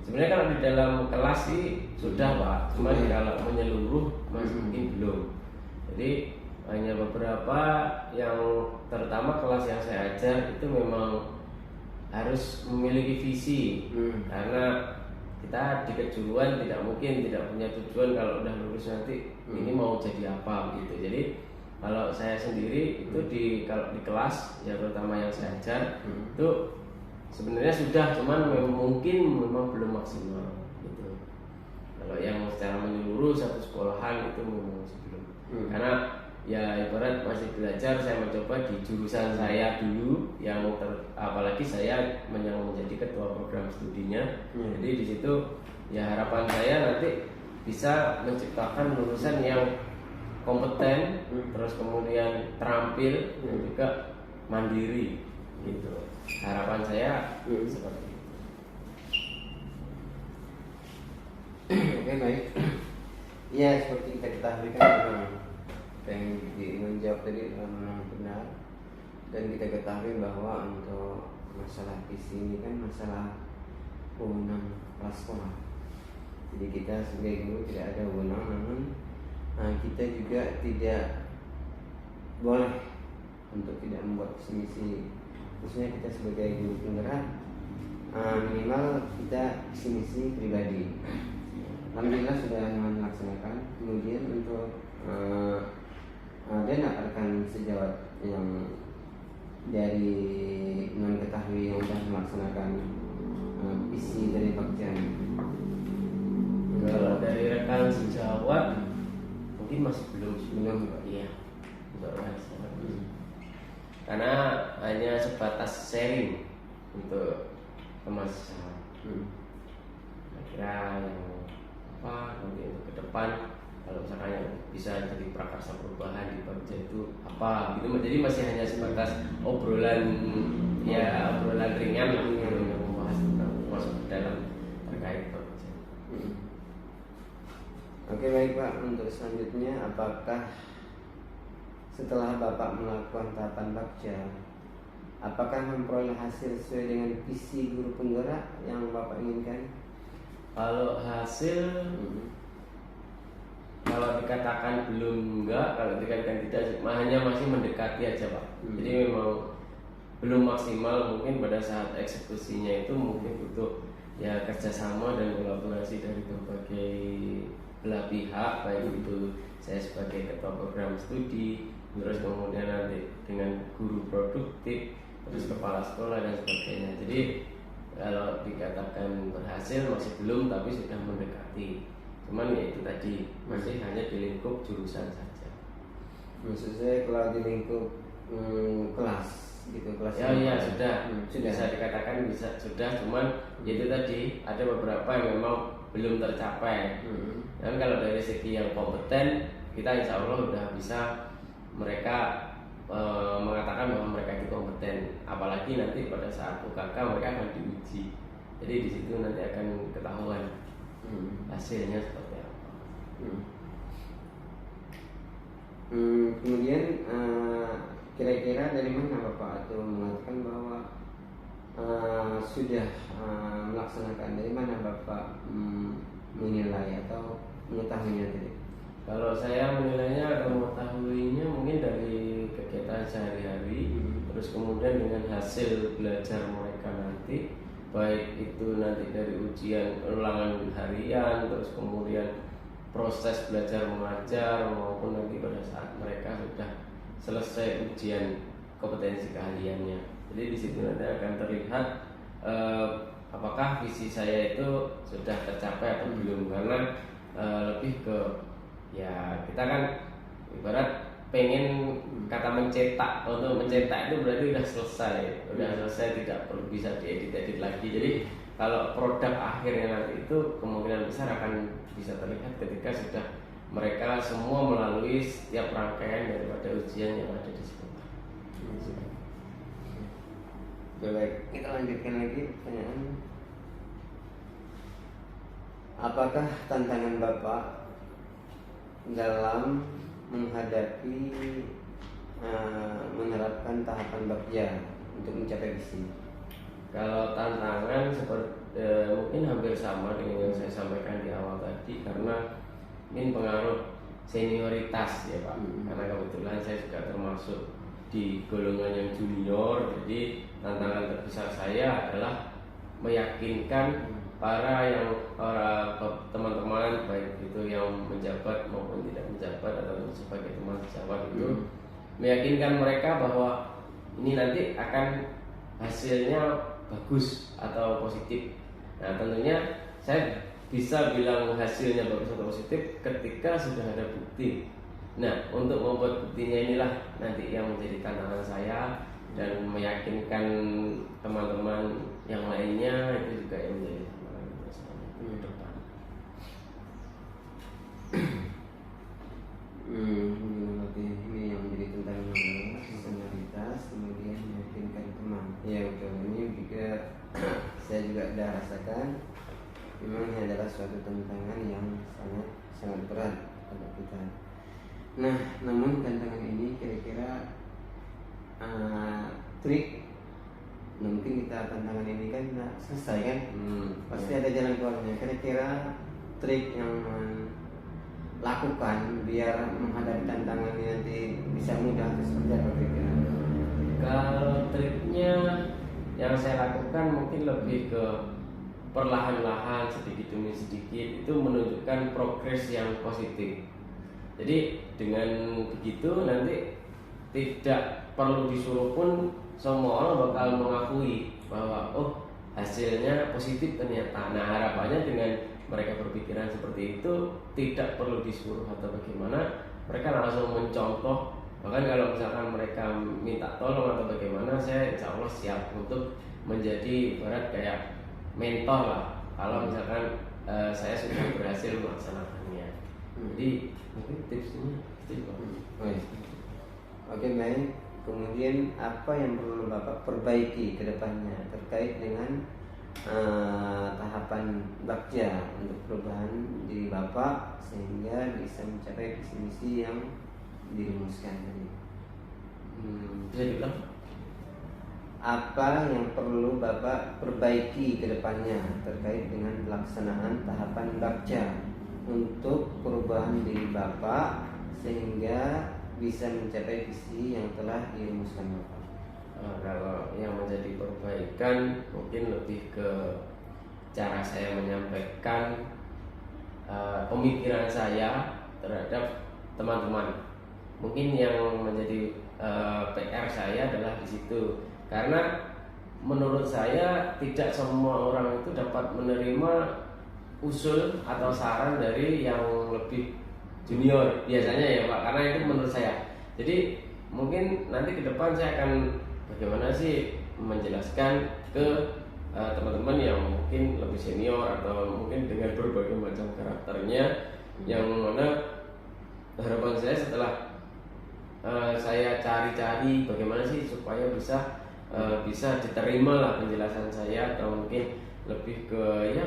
sebenarnya kalau di dalam kelas sih sudah Pak, cuma kalau menyeluruh masih mungkin belum. Jadi hanya beberapa yang terutama kelas yang saya ajar itu memang harus memiliki visi, karena kita di kejuruan tidak mungkin tidak punya tujuan kalau udah lulus nanti ini mau jadi apa gitu. Jadi kalau saya sendiri itu kalau di kelas ya terutama yang saya ajar itu sebenarnya sudah, cuman mungkin memang belum maksimal gitu. Kalau yang secara menyeluruh satu sekolahan itu memang masih belum. Karena ya ibarat masih belajar, saya mencoba di jurusan saya dulu yang apalagi saya menjadi ketua program studinya. Jadi di situ ya harapan saya nanti bisa menciptakan lulusan yang kompeten, terus kemudian terampil dan juga mandiri gitu. Harapan saya seperti itu. Oke, baik. Ya, seperti kita ketahui kan yang menjawab tadi memang benar, dan kita ketahui bahwa untuk masalah visi ini kan masalah wewenang kepala sekolah. Jadi kita sebagai guru tidak ada wewenang, namun kita juga tidak boleh untuk tidak membuat visi misi, khususnya kita sebagai guru penggerak, minimal kita visi misi pribadi. Alhamdulillah sudah melaksanakan. Kemudian untuk ada rekan sejawat yang dari mengetahui yang sudah melaksanakan visi dari Bakjan? Kalau dari rekan sejawat mungkin masih belum iya, karena hanya sebatas sharing untuk kemasan. Kira yang apa nanti untuk ke depan kalau misalkan yang bisa jadi prakarsa perubahan di Bagja itu apa gitu, jadi masih hanya sebatas obrolan ringan lah gitu, yang membahas tentang masuk ke dalam terkait Bagja. Oke, baik Pak, untuk selanjutnya apakah setelah Bapak melakukan tahapan Bagja, apakah memperoleh hasil sesuai dengan visi guru penggerak yang Bapak inginkan? Kalau hasil kalau dikatakan belum enggak, kalau dikatakan tidak, hanya masih mendekati aja Pak. Jadi memang belum maksimal, mungkin pada saat eksekusinya itu mungkin butuh ya kerjasama dan kolaborasi dari berbagai belah pihak, baik itu saya sebagai ketua program studi, terus kemudian nanti dengan guru produktif, terus kepala sekolah dan sebagainya. Jadi kalau dikatakan berhasil masih belum, tapi sudah mendekati. Cuman ya itu tadi masih hanya di lingkup jurusan saja. Maksud saya kalau di lingkup kelas gitu, kelas ya sudah bisa dikatakan bisa sudah, cuman itu tadi ada beberapa yang memang belum tercapai. Dan kalau dari segi yang kompeten, kita insya Allah sudah bisa mereka mengatakan bahwa mereka itu kompeten, apalagi nanti pada saat UKK mereka akan diuji. Jadi di situ nanti akan ketahuan hasilnya seperti apa. Kemudian kira-kira dari mana Bapak itu mengatakan bahwa sudah melaksanakan, dari mana Bapak menilai atau mengetahuinya tadi? Kalau saya menilainya atau mengetahuinya mungkin dari kegiatan sehari-hari, terus kemudian dengan hasil belajar mereka nanti, baik itu nanti dari ujian ulangan harian, terus kemudian proses belajar mengajar, maupun nanti pada saat mereka sudah selesai ujian kompetensi keahliannya. Jadi di situ nanti akan terlihat apakah visi saya itu sudah tercapai atau belum, karena lebih ke ya kita kan ibarat pengen kata mencetak. Untuk mencetak itu berarti udah selesai, tidak perlu bisa diedit lagi. Jadi kalau produk akhirnya nanti itu kemungkinan besar akan bisa terlihat ketika sudah mereka semua melalui setiap rangkaian daripada ujian yang ada di sekolah. Baik, kita lanjutkan lagi pertanyaan. Apakah tantangan Bapak dalam menghadapi menerapkan tahapan bagja untuk mencapai visi? Kalau tantangan seperti mungkin hampir sama dengan yang saya sampaikan di awal tadi, karena ini pengaruh senioritas ya Pak. Karena kebetulan saya juga termasuk di golongan yang junior, jadi tantangan terbesar saya adalah meyakinkan para teman-teman, baik itu yang menjabat maupun tidak menjabat atau sebagai teman sejawat itu, meyakinkan mereka bahwa ini nanti akan hasilnya bagus atau positif. Nah tentunya saya bisa bilang hasilnya bagus atau positif ketika sudah ada bukti. Nah untuk membuat buktinya inilah nanti yang menjadi tantangan saya, dan meyakinkan teman-teman yang lainnya itu juga yang menjadi tantangan saya ke depan. Ini yang menjadi tantangan senioritas, kemudian meyakinkan teman. Ya betul, ini juga saya juga sudah rasakan. Memang ini adalah suatu tantangan yang sangat berat pada kita. Nah, namun tantangan ini kira-kira trik. Nah, mungkin kita tantangan ini kan tidak selesai kan? Pasti ada jalan keluarnya. Kira-kira trik yang lakukan biar menghadapi tantangan ini nanti bisa mudah atau seperti apa kira-kira? Kalau triknya yang saya lakukan mungkin lebih ke perlahan-lahan, sedikit demi sedikit, itu menunjukkan progres yang positif. Jadi dengan begitu nanti tidak perlu disuruh pun semua orang bakal mengakui bahwa oh hasilnya positif ternyata. Nah harapannya dengan mereka berpikiran seperti itu, tidak perlu disuruh atau bagaimana, mereka langsung mencontoh. Bahkan kalau misalkan mereka minta tolong atau bagaimana, saya insya Allah siap untuk menjadi ibarat kayak mentor lah. Kalau misalkan saya sudah berhasil melaksanakannya. Jadi mungkin tipsnya itu. Oke, baik. Kemudian apa yang perlu Bapak perbaiki ke depannya terkait dengan tahapan bagja untuk perubahan diri Bapak sehingga bisa mencapai visi misi yang dirumuskan tadi? Bisa dibilang apa yang perlu Bapak perbaiki ke depannya terkait dengan pelaksanaan tahapan bagja untuk perubahan diri Bapak sehingga bisa mencapai visi yang telah dirumuskan Bapak? Kalau yang menjadi perbaikan mungkin lebih ke cara saya menyampaikan pemikiran saya terhadap teman-teman. Mungkin yang menjadi PR saya adalah di situ, karena menurut saya tidak semua orang itu dapat menerima usul atau saran dari yang lebih junior biasanya ya Pak, karena itu menurut saya. Jadi mungkin nanti ke depan saya akan bagaimana sih menjelaskan ke teman-teman yang mungkin lebih senior atau mungkin dengan berbagai macam karakternya, yang mana harapan saya setelah saya cari-cari bagaimana sih supaya bisa diterima lah penjelasan saya, atau mungkin lebih ke ya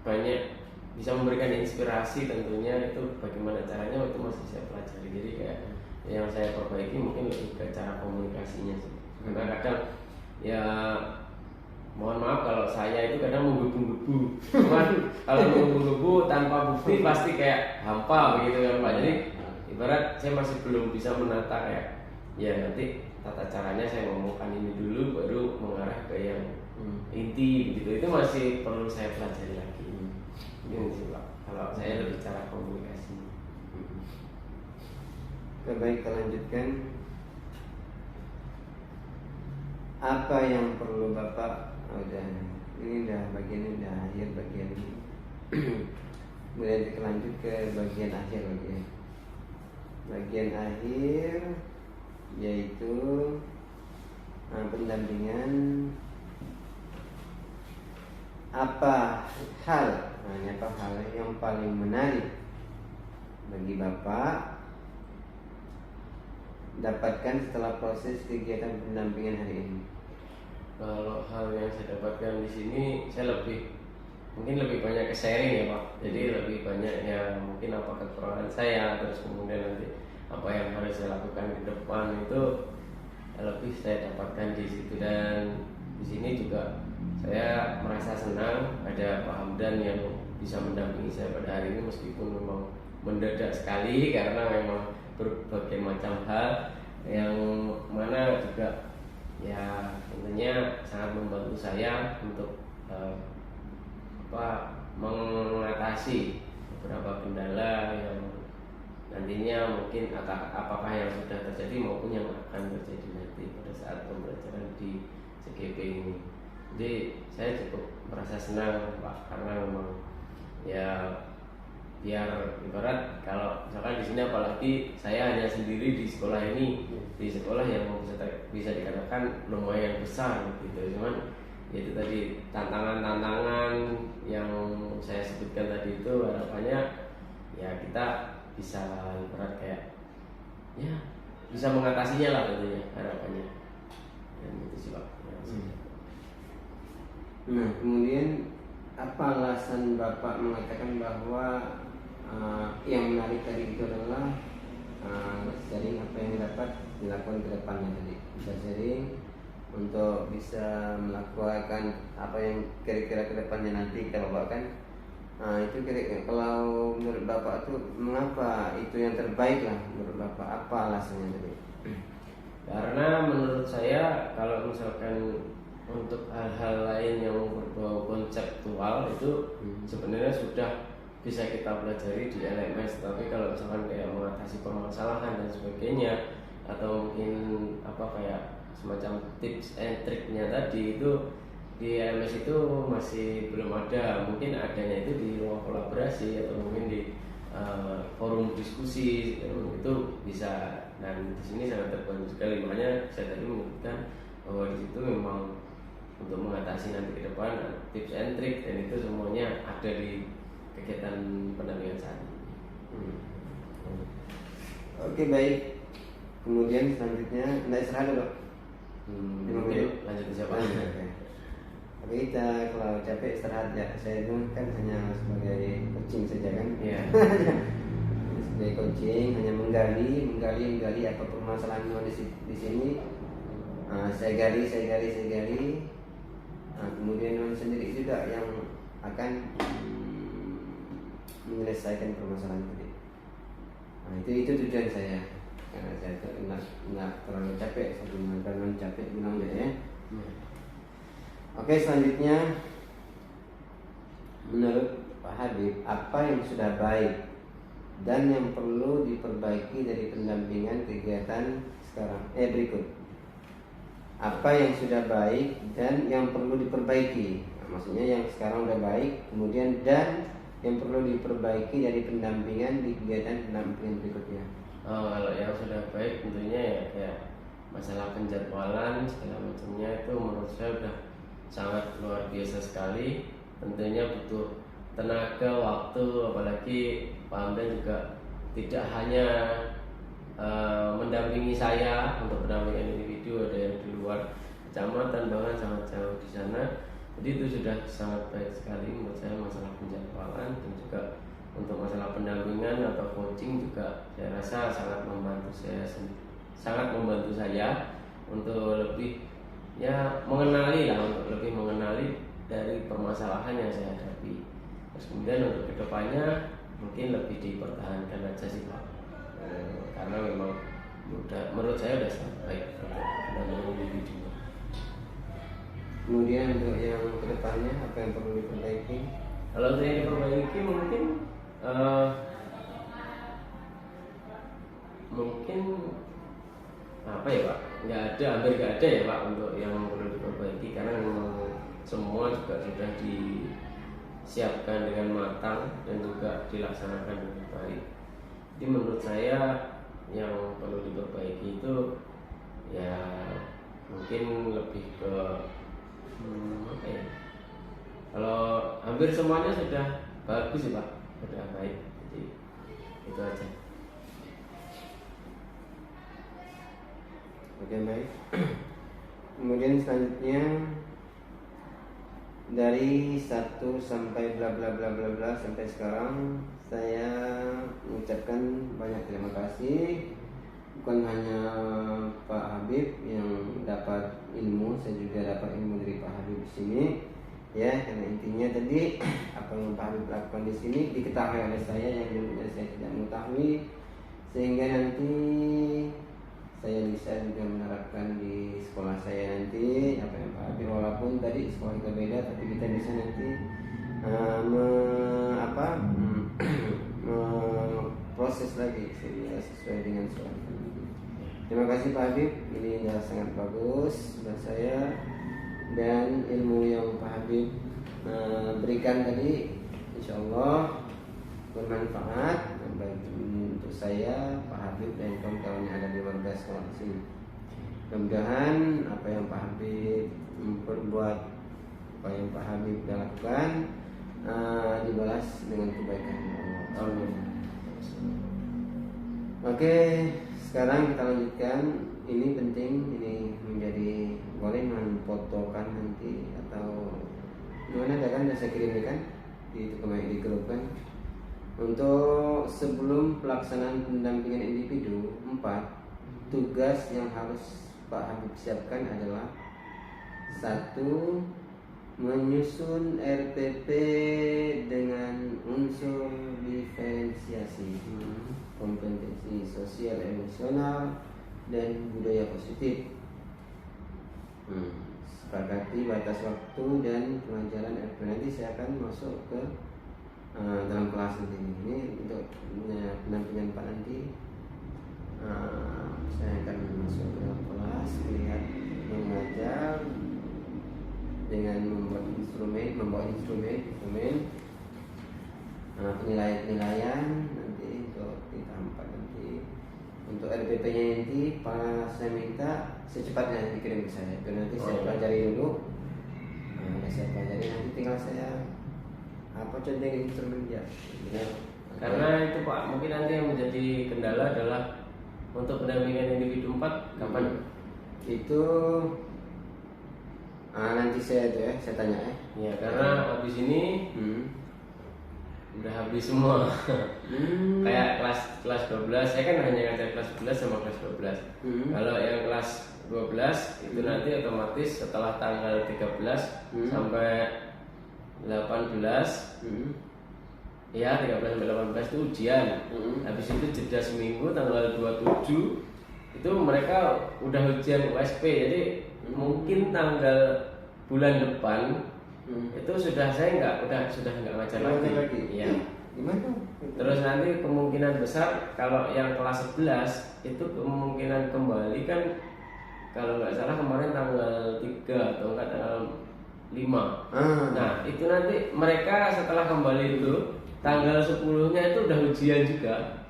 banyak bisa memberikan inspirasi. Tentunya itu bagaimana caranya itu masih saya pelajari. Jadi kayak yang saya perbaiki mungkin lebih ke cara komunikasinya sih. Karena kadang ya mohon maaf kalau saya itu kadang menggebu-gebu. Cuman kalau menggebu-gebu tanpa bukti pasti kayak hampa begitu kan Pak. Jadi ibarat saya masih belum bisa menata kayak ya nanti tata caranya saya ngomongkan ini dulu baru mengarah ke yang inti gitu, itu masih perlu saya pelajari lagi. Ini sih Pak, kalau saya lebih cara komunikasi. Baik, kita lanjutkan. Apa yang perlu Bapak? Ini udah bagian ini udah akhir bagian ini. Kemudian kita lanjut ke bagian akhir lagi. Bagian akhir yaitu pendampingan. Apa hal yang paling menarik bagi Bapak dapatkan setelah proses kegiatan pendampingan hari ini? Kalau hal yang saya dapatkan di sini, saya mungkin lebih banyak ke sharing ya Pak. Jadi lebih banyak ya mungkin apa kekurangan saya, terus kemudian nanti apa yang harus saya lakukan ke depan itu lebih saya dapatkan di situ. Dan di sini juga saya merasa senang ada Pak Hamdan yang bisa mendampingi saya pada hari ini, meskipun memang mendadak sekali karena memang berbagai macam hal yang mana juga ya tentunya sangat membantu saya untuk mengatasi beberapa kendala yang nantinya mungkin apakah yang sudah terjadi maupun yang akan terjadi nanti pada saat pembelajaran di CGP ini. Jadi saya cukup merasa senang Pak, karena memang ya biar ibarat kalau misalkan di sini, apalagi saya hanya sendiri di sekolah ini, di sekolah yang bisa dikatakan lumayan besar gitu, cuman itu tadi tantangan-tantangan yang saya sebutkan tadi itu harapannya ya kita bisa ibarat kayak ya bisa mengatasinya lah tentunya harapannya. Dan itu sih Pak. Nah, kemudian apa alasan Bapak mengatakan bahwa yang menarik tadi itu adalah sharing apa yang dapat dilakukan ke depannya tadi? Bisa sharing untuk bisa melakukan apa yang kira-kira ke depannya nanti kalau Bapak kan itu kira-kira, kalau menurut Bapak itu mengapa itu yang terbaik lah menurut Bapak, apa alasannya tadi? Karena menurut saya kalau misalkan untuk hal-hal lain yang berbau konseptual itu sebenarnya sudah bisa kita pelajari di LMS, tapi kalau misalkan kayak mengatasi permasalahan dan sebagainya atau mungkin kayak semacam tips and triknya tadi itu di LMS itu masih belum ada. Mungkin adanya itu di ruang kolaborasi atau mungkin di forum diskusi itu bisa. Dan di sini sangat terbantu sekali, makanya saya tadi menyebutkan bahwa di situ memang untuk mengatasi nanti ke depan tips and trick, dan itu semuanya ada di kegiatan pendampingan saat ini. Oke, baik. Kemudian selanjutnya istirahat dulu. Mungkin lanjut ke siapa? Tapi kita kalau capek istirahat ya. Saya itu kan hanya sebagai coaching saja kan. Iya. Sebagai coaching hanya menggali apa permasalahan di sini. Saya gali. Kemudian non sendiri juga yang akan menyelesaikan permasalahan tadi. Itu tujuan saya, karena saya nggak terlalu capek, saya benar-benar capek bilang deh ya. Oke, selanjutnya menurut Pak Habib, apa yang sudah baik dan yang perlu diperbaiki dari pendampingan kegiatan sekarang berikut? Apa yang sudah baik dan yang perlu diperbaiki? Maksudnya yang sekarang udah baik, kemudian dan yang perlu diperbaiki dari pendampingan di kegiatan pendampingan berikutnya. Kalau yang sudah baik tentunya ya kayak masalah penjadwalan segala macamnya itu menurut saya udah sangat luar biasa sekali. Tentunya butuh tenaga, waktu, apalagi Pak Hamdan juga tidak hanya mendampingi saya untuk pendampingan individu, ada yang di luar kecamatan bahkan sangat jauh di sana. Jadi itu sudah sangat baik sekali menurut saya masalah penjadwalan, dan juga untuk masalah pendampingan atau coaching juga saya rasa sangat membantu saya untuk lebih lebih mengenali dari permasalahan yang saya hadapi. Terus kemudian untuk kedepannya mungkin lebih dipertahankan aja sih Pak, karena memang menurut saya udah sampai untuk individu. Kemudian untuk yang kedepannya apa yang perlu diperbaiki? Kalau untuk yang diperbaiki mungkin apa ya Pak? Hampir nggak ada ya Pak untuk yang perlu diperbaiki karena memang semua juga sudah disiapkan dengan matang dan juga dilaksanakan dengan baik. Jadi menurut saya yang perlu diperbaiki itu ya mungkin lebih ke apa ya? Kalau hampir semuanya sudah bagus sih Pak, sudah baik. Jadi itu aja. Oke, baik. Kemudian selanjutnya dari 1 sampai bla bla bla bla bla sampai sekarang saya mengucapkan banyak terima kasih. Bukan hanya Pak Habib yang dapat ilmu, saya juga dapat ilmu dari Pak Habib di sini. Ya, karena intinya tadi apa yang Pak Habib lakukan di sini diketahui oleh saya yang dulunya saya tidak mengetahui, sehingga nanti saya bisa juga menerapkan di sekolah saya nanti apa yang Pak Habib, walaupun tadi sekolah kita beda tapi kita bisa nanti proses lagi sesuai dengan sekolah. Terima kasih Pak Habib, ini sudah sangat bagus buat saya, dan ilmu yang Pak Habib berikan tadi insya Allah bermanfaat untuk saya, Pak Habib dan kawan-kawan yang ada di warga sekolah sini. Mudah-mudahan apa yang Pak Habib memperbuat, apa yang Pak Habib lakukan dibalas dengan kebaikan Allah. Amin. Oke, sekarang kita lanjutkan. Ini penting, ini menjadi boleh memfotokan nanti atau gimana kan saya kirimkan di grup kan. Untuk sebelum pelaksanaan pendampingan individu 4, tugas yang harus Pak Habib siapkan adalah 1. Menyusun RPP dengan unsur diferensiasi, kompetensi sosial emosional dan budaya positif. Sepakati batas waktu dan pelajaran RPP. Nanti saya akan masuk ke dalam kelas nanti. Ini untuk pendampingan Pak nanti. Saya akan masuk ke dalam kelas, melihat mengajar dengan membawa instrumen penilaian nanti untuk ditambah nanti untuk RPP-nya nanti saya minta secepatnya dikirim ke saya. Nanti saya pelajari dulu. Saya pelajari nanti tinggal saya contohnya instrumen dia. Karena itu Pak, mungkin nanti yang menjadi kendala adalah untuk pendampingan individu 4 kapan? Itu nanti saya tanya ya. Ya, karena habis ini udah habis semua. Kayak kelas 12, saya kan hanya ngajar kelas 11 sama kelas 12. Kalau yang kelas 12 itu nanti otomatis setelah tanggal 13 sampai 18 ya 13 sampai 18 itu ujian. Habis itu jeda seminggu tanggal 27 itu mereka udah ujian USP. Jadi mungkin tanggal bulan depan itu sudah nggak ngajar lagi. Iya. Gimana? Terus nanti kemungkinan besar kalau yang kelas 11 itu kemungkinan kembali kan kalau nggak salah kemarin tanggal 3 atau enggak tanggal 5. Nah, itu nanti mereka setelah kembali itu tanggal 10-nya itu udah ujian juga.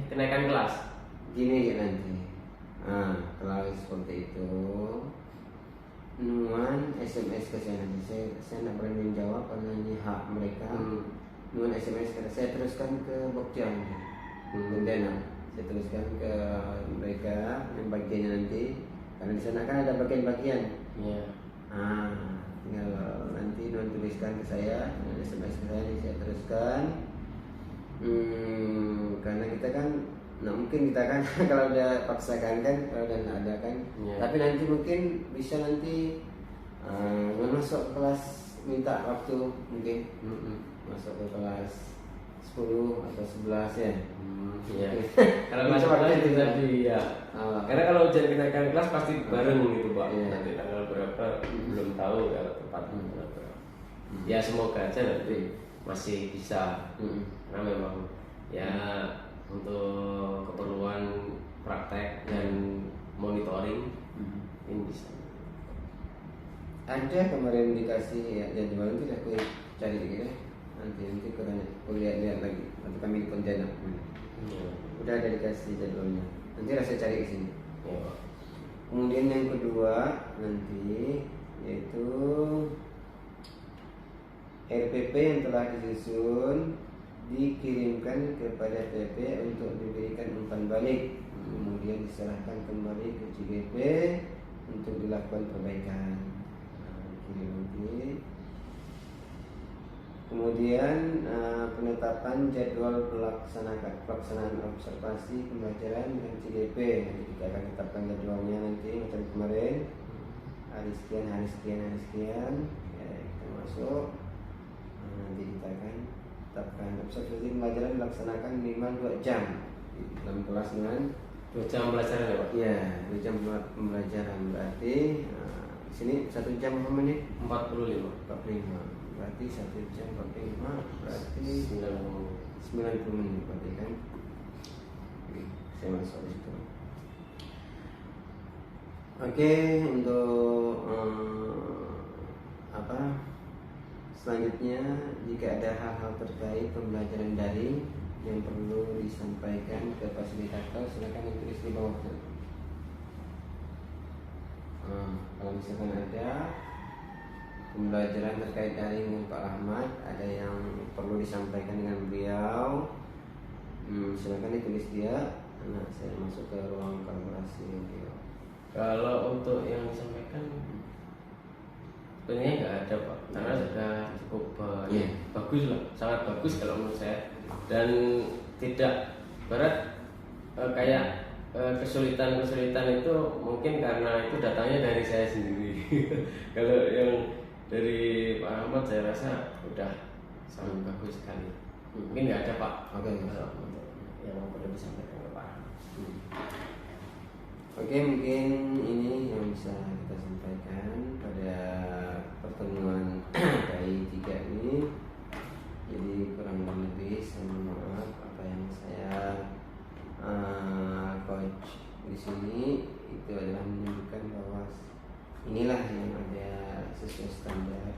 Kenaikan kelas. Gini ya nanti. Kalau seperti itu nuan SMS ke saya nanti. Saya tidak berani menjawab karena ini hak mereka. Nuan SMS ke saya, teruskan ke Bokjang. Kemudian saya teruskan ke mereka yang bagiannya nanti. Karena di sana kan ada bagian-bagian. Iya. Tinggal nanti nuan tuliskan ke saya, SMS ke saya teruskan. Karena kita kan mungkin kita kan kalau udah paksakan kan kalau udah ada kan tapi nanti mungkin bisa nanti masuk kelas minta waktu mungkin masuk ke kelas 10 atau 11 ya. Iya. Kalau kelas sekolah itu tadi ya. Karena kalau ujian kenaikan kelas pasti bareng gitu Pak. Iya. Nanti tanggal berapa belum tahu kalau tepatnya tanggal berapa. Ya semoga aja nanti masih bisa. Karena memang ya untuk keperluan praktek dan monitoring ini bisa. Ada kemarin dikasih ya jadwal itu aku cari gitu ya. Nanti aku tanya, aku lihat lagi. Nanti kami di Pontianak. Udah ada dikasih jadwalnya. Nanti saya cari ke sini. Ya. Kemudian yang kedua nanti yaitu RPP yang telah disusun dikirimkan kepada PP untuk diberikan umpan balik, kemudian diserahkan kembali ke CGP untuk dilakukan perbaikan. Kemudian penetapan jadwal pelaksanaan observasi pembelajaran dengan CGP. Nanti kita akan tetapkan jadwalnya nanti macam kemarin, hari sekian ya, kita masuk. Nanti kita akan tetapkan observasi pembelajaran dilaksanakan minimal 2 jam di dalam kelas dengan 2 jam pelajaran ya Pak? ya 2 jam pembelajaran, berarti di sini 1 jam berapa menit? 45. Berarti 1 jam 45 berarti 90 menit berarti kan. Oke, saya masuk di situ. Oke, untuk selanjutnya jika ada hal-hal terkait pembelajaran daring yang perlu disampaikan ke fasilitator, silakan ditulis di bawah. Kalau misalkan ada pembelajaran terkait daring dengan Pak Rahmat, ada yang perlu disampaikan dengan beliau, silakan ditulis dia. Nah, saya masuk ke ruang kolaborasi beliau. Kalau untuk yang disampaikan sebenarnya nggak ada Pak, karena sudah cukup bagus lah, sangat bagus kalau menurut saya, dan tidak berat kayak kesulitan itu mungkin karena itu datangnya dari saya sendiri. Kalau yang dari Pak Ahmad saya rasa udah sangat bagus sekali. Mungkin nggak ada Pak. Oke. Untuk yang perlu disampaikan ke Pak Ahmad. Oke, mungkin ini yang bisa kita sampaikan pada pertemuan KI 3 ini. Jadi kurang lebih saya mohon maaf apa yang saya coach di sini itu adalah menunjukkan bahwa inilah yang ada sesuai standar.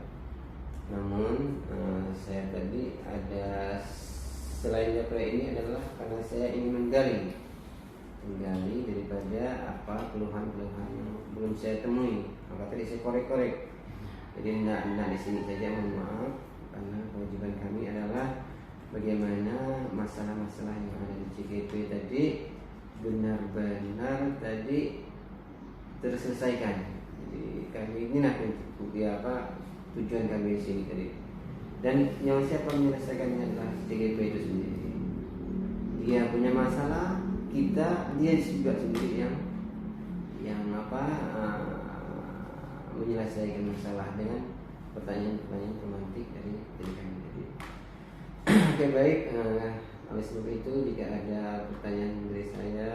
Namun saya tadi ada selain daripada ini adalah karena saya ingin menggali daripada apa keluhan-keluhan yang belum saya temui, maka tadi saya korek-korek. Jadi tidak di sini saja, mohon maaf, karena kewajiban kami adalah bagaimana masalah-masalah yang ada di CGP tadi benar-benar tadi terselesaikan. Jadi kami ini tujuan kami di sini tadi. Dan yang siapa menyelesaikannya adalah CGP itu sendiri. Dia punya masalah, dia juga sendiri yang menyelesaikan masalah dengan pertanyaan-pertanyaan romantik dari kami tadi. Oke, baik. Oleh sebab itu, jika ada pertanyaan dari saya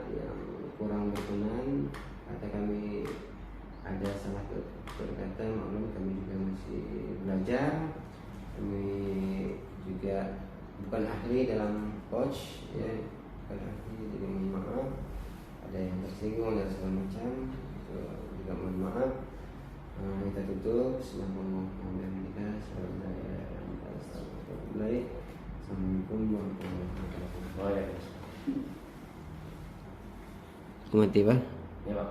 yang kurang berkenan atau kami ada salah berkata, maklum, kami juga masih belajar. Kami juga bukan ahli dalam coach, ya, bukan ahli, jadi mohon maaf. Ada yang tersinggung dan segala macam, itu juga mohon maaf. Kita tutup. Assalamualaikum warahmatullahi wabarakatuh. Waalaikumsalam. Mengerti Pak? Ya Pak.